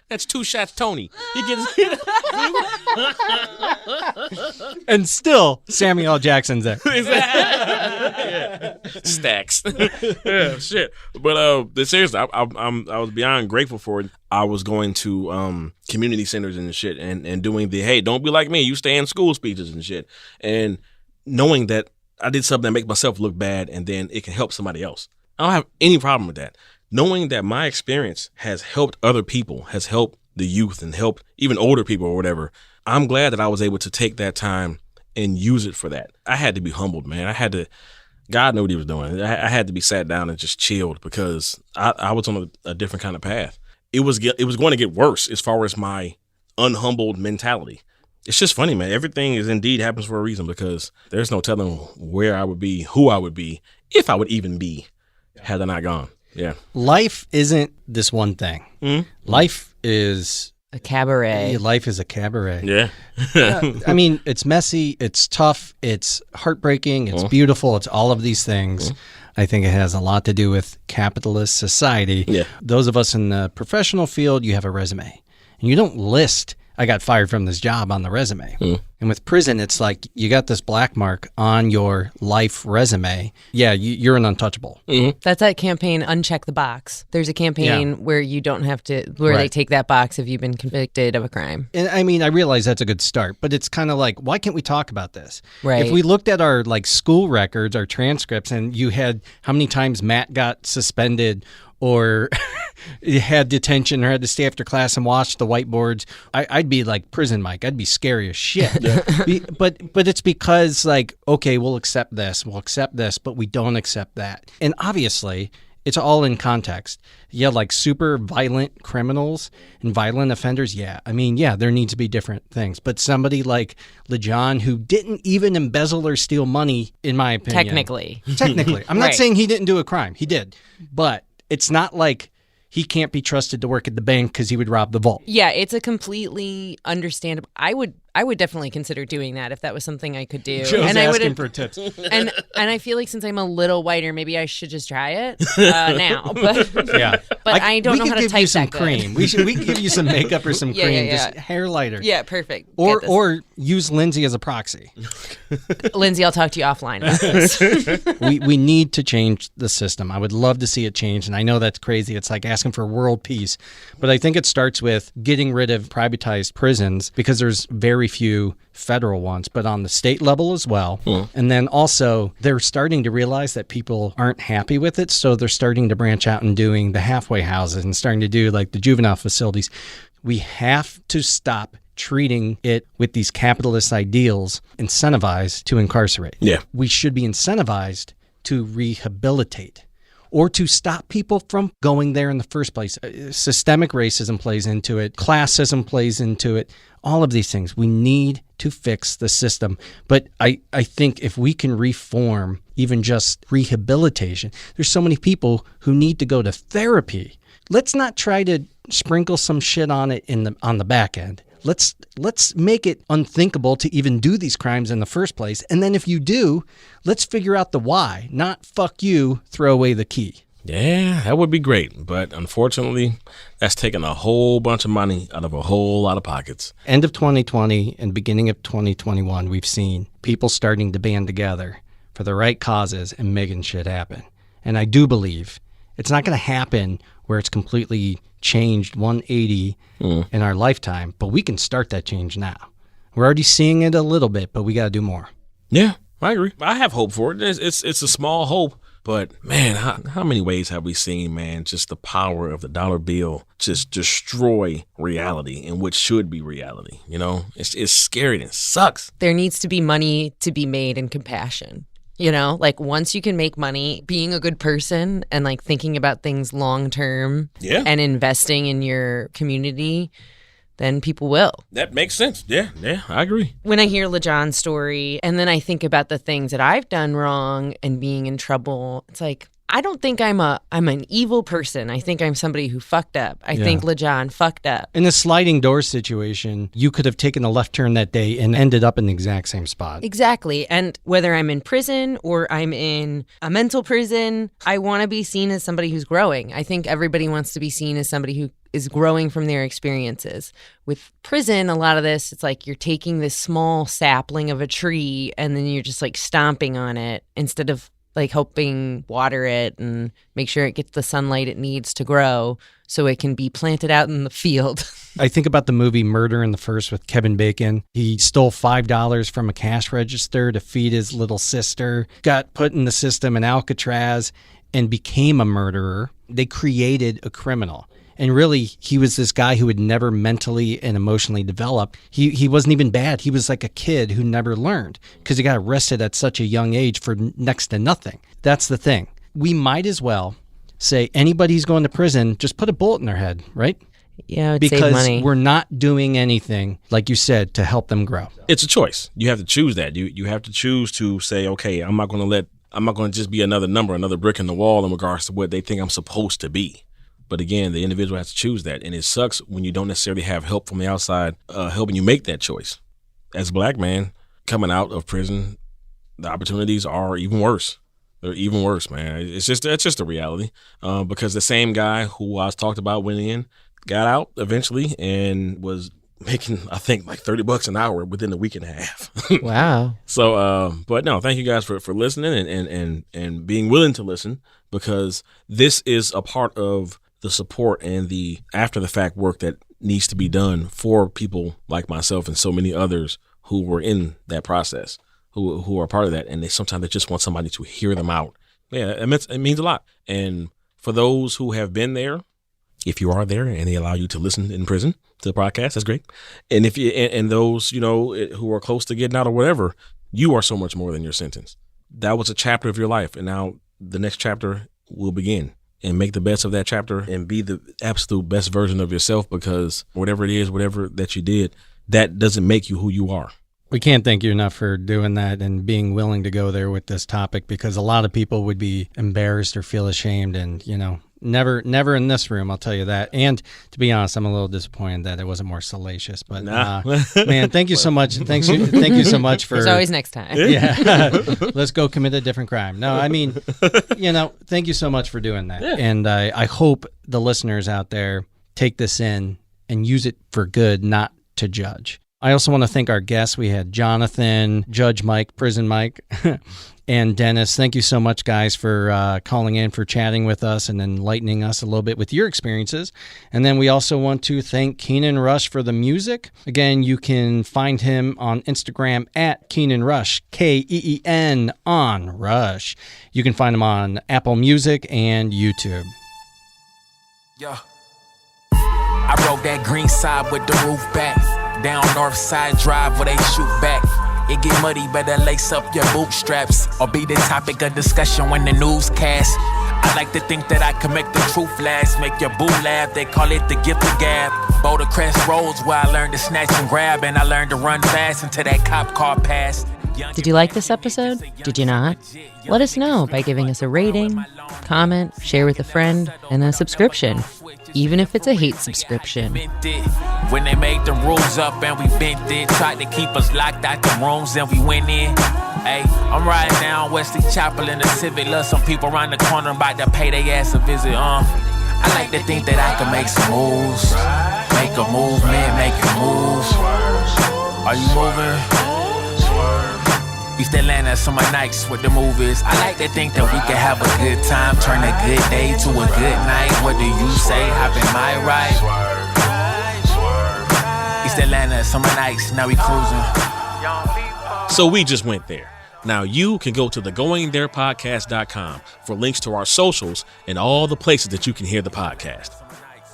That's two shots, Tony. He gets. And still, Samuel L. Jackson's there. Yeah. Stacks. Yeah, shit. But seriously, I was beyond grateful for it. I was going to community centers and shit, and doing the hey, don't be like me, you stay in school speeches and shit, and knowing that I did something that makes myself look bad, and then it can help somebody else. I don't have any problem with that. Knowing that my experience has helped other people, has helped the youth, and helped even older people or whatever. I'm glad that I was able to take that time and use it for that. I had to be humbled, man. I had to. God knew what he was doing. I had to be sat down and just chilled because I was on a different kind of path. It was going to get worse as far as my unhumbled mentality. It's just funny, man. Everything is indeed happens for a reason, because there's no telling where I would be, who I would be, if I would even be, had I not gone. Yeah. Life isn't this one thing. Mm-hmm. Life is a cabaret. Life is a cabaret. Yeah. I mean, it's messy, it's tough, it's heartbreaking, it's beautiful, it's all of these things. I think it has a lot to do with capitalist society. Yeah. Those of us in the professional field, you have a resume. And you don't list, I got fired from this job on the resume. And with prison, it's like you got this black mark on your life resume. Yeah, you're an untouchable. That's that campaign, Uncheck the Box. There's a campaign where you don't have to, where they take that box if you've been convicted of a crime. And I mean, I realize that's a good start, but it's kind of like, why can't we talk about this? Right. If we looked at our like school records, our transcripts, and you had how many times Matt got suspended or had detention or had to stay after class and watch the whiteboards, I'd be like prison Mike. I'd be scary as shit. But it's because like, okay, we'll accept this, but we don't accept that. And obviously, it's all in context. Yeah, like super violent criminals and violent offenders, yeah. I mean, yeah, there needs to be different things. But somebody like LeJon, who didn't even embezzle or steal money, in my opinion. Technically. I'm not saying he didn't do a crime. He did. But it's not like he can't be trusted to work at the bank because he would rob the vault. Yeah, it's a completely understandable. I would definitely consider doing that if that was something I could do. Joe's and asking for tips. And I feel like since I'm a little whiter, maybe I should just try it now. But yeah, but I don't know how to type you some that cream. good. We can give you some makeup or some cream, yeah. just hair lighter. Yeah, perfect. Or use Lindsay as a proxy. Lindsay, I'll talk to you offline about this. We need to change the system. I would love to see it change, and I know that's crazy. It's like asking for world peace, but I think it starts with getting rid of privatized prisons, because there's very few federal ones, but on the state level as well. And then also they're starting to realize that people aren't happy with it, so they're starting to branch out and doing the halfway houses and starting to do like the juvenile facilities. We have to stop treating it with these capitalist ideals, incentivized to incarcerate. Yeah. We should be incentivized to rehabilitate, or to stop people from going there in the first place. Systemic racism plays into it. Classism plays into it. All of these things. We need to fix the system. But I think if we can reform, even just rehabilitation. There's so many people who need to go to therapy. Let's not try to sprinkle some shit on it on the back end. Let's make it unthinkable to even do these crimes in the first place. And then if you do, let's figure out the why, not fuck you, throw away the key. Yeah, that would be great. But unfortunately, that's taking a whole bunch of money out of a whole lot of pockets. End of 2020 and beginning of 2021, we've seen people starting to band together for the right causes and making shit happen. And I do believe it's not going to happen where it's completely changed 180 in our lifetime, but we can start that change now. We're already seeing it a little bit, but we got to do more. Yeah, I agree. I have hope for it. It's a small hope, but man, how many ways have we seen, man, just the power of the dollar bill just destroy reality and what should be reality? You know, it's scary and it sucks. There needs to be money to be made in compassion. You know, like once you can make money, being a good person and like thinking about things long term and investing in your community, then people will. That makes sense. Yeah, I agree. When I hear LeJon's story and then I think about the things that I've done wrong and being in trouble, it's like, I don't think I'm an evil person. I think I'm somebody who fucked up. I think LeJon fucked up. In a sliding door situation, you could have taken a left turn that day and ended up in the exact same spot. Exactly. And whether I'm in prison or I'm in a mental prison, I want to be seen as somebody who's growing. I think everybody wants to be seen as somebody who is growing from their experiences. With prison, a lot of this, it's like you're taking this small sapling of a tree and then you're just like stomping on it instead of like helping water it and make sure it gets the sunlight it needs to grow so it can be planted out in the field. I think about the movie Murder in the First with Kevin Bacon. He stole $5 from a cash register to feed his little sister, got put in the system in Alcatraz, and became a murderer. They created a criminal. And really, he was this guy who had never mentally and emotionally developed. He wasn't even bad. He was like a kid who never learned because he got arrested at such a young age for next to nothing. That's the thing. We might as well say anybody who's going to prison, just put a bullet in their head, right? Yeah, it'd because save money. We're not doing anything, like you said, to help them grow. It's a choice. You have to choose that. You have to choose to say, okay, I'm not going to just be another number, another brick in the wall in regards to what they think I'm supposed to be. But again, the individual has to choose that. And it sucks when you don't necessarily have help from the outside helping you make that choice. As a black man coming out of prison, the opportunities are even worse. They're even worse, man. That's just a reality. Because the same guy who I was talked about went in, got out eventually and was making, I think, like $30 an hour within a week and a half. Wow. So, but no, thank you guys for listening and being willing to listen, because this is a part of the support and the after the fact work that needs to be done for people like myself and so many others who were in that process, who are part of that. And sometimes they just want somebody to hear them out. Yeah, it means a lot. And for those who have been there, if you are there and they allow you to listen in prison to the podcast, that's great. And if you, and those, you know, who are close to getting out or whatever, you are so much more than your sentence. That was a chapter of your life. And now the next chapter will begin. And make the best of that chapter and be the absolute best version of yourself, because whatever it is, whatever that you did, that doesn't make you who you are. We can't thank you enough for doing that and being willing to go there with this topic, because a lot of people would be embarrassed or feel ashamed, and, you know, never in this room, I'll tell you that. And to be honest, I'm a little disappointed that it wasn't more salacious, but man, thank you so much. Thank you so much for. There's always next time. Yeah. Let's go commit a different crime. No, I mean, you know, thank you so much for doing that. Yeah. And I hope the listeners out there take this in and use it for good, not to judge. I also want to thank our guests. We had Jonathan, Judge Mike, Prison Mike, and Dennis. Thank you so much, guys, for calling in, for chatting with us and enlightening us a little bit with your experiences. And then we also want to thank Keenon Rush for the music. Again, you can find him on Instagram at Keenon Rush, Keen on Rush. You can find him on Apple Music and YouTube. Yeah. I rode that green side with the roof back. Down North Side Drive where they shoot back. It get muddy, better lace up your bootstraps, or be the topic of discussion when the newscast. I like to think that I can make the truth last, make your boo laugh, they call it the gift of gab. Boulder Crest Roads where I learned to snatch and grab, and I learned to run fast until that cop car passed. Did you like this episode? Did you not? Let us know by giving us a rating, comment, share with a friend, and a subscription, even if it's a hate subscription. When they made the rules up and we bent it, tried to keep us locked out the rooms and we went in. Hey, I'm riding down Wesley Chapel in the Civic. Love some people around the corner about to pay their ass a visit. I like to think that I can make some moves, make a movement, make a move. Are you moving? East Atlanta, summer nights with the movies. I like to think that we can have a good time, turn a good day to a good night. What do you say? Hop in my ride. East Atlanta, summer nights, now we cruising. So we just went there. Now you can go to thegoingtherepodcast.com for links to our socials and all the places that you can hear the podcast.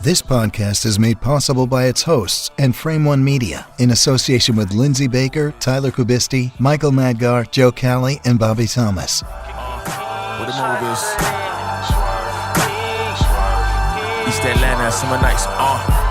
This podcast is made possible by its hosts and Frame One Media in association with Lindsay Baker, Tyler Kubisti, Michael Madgar, Joe Calley, and Bobby Thomas. What the movies? East Atlanta, summer nights.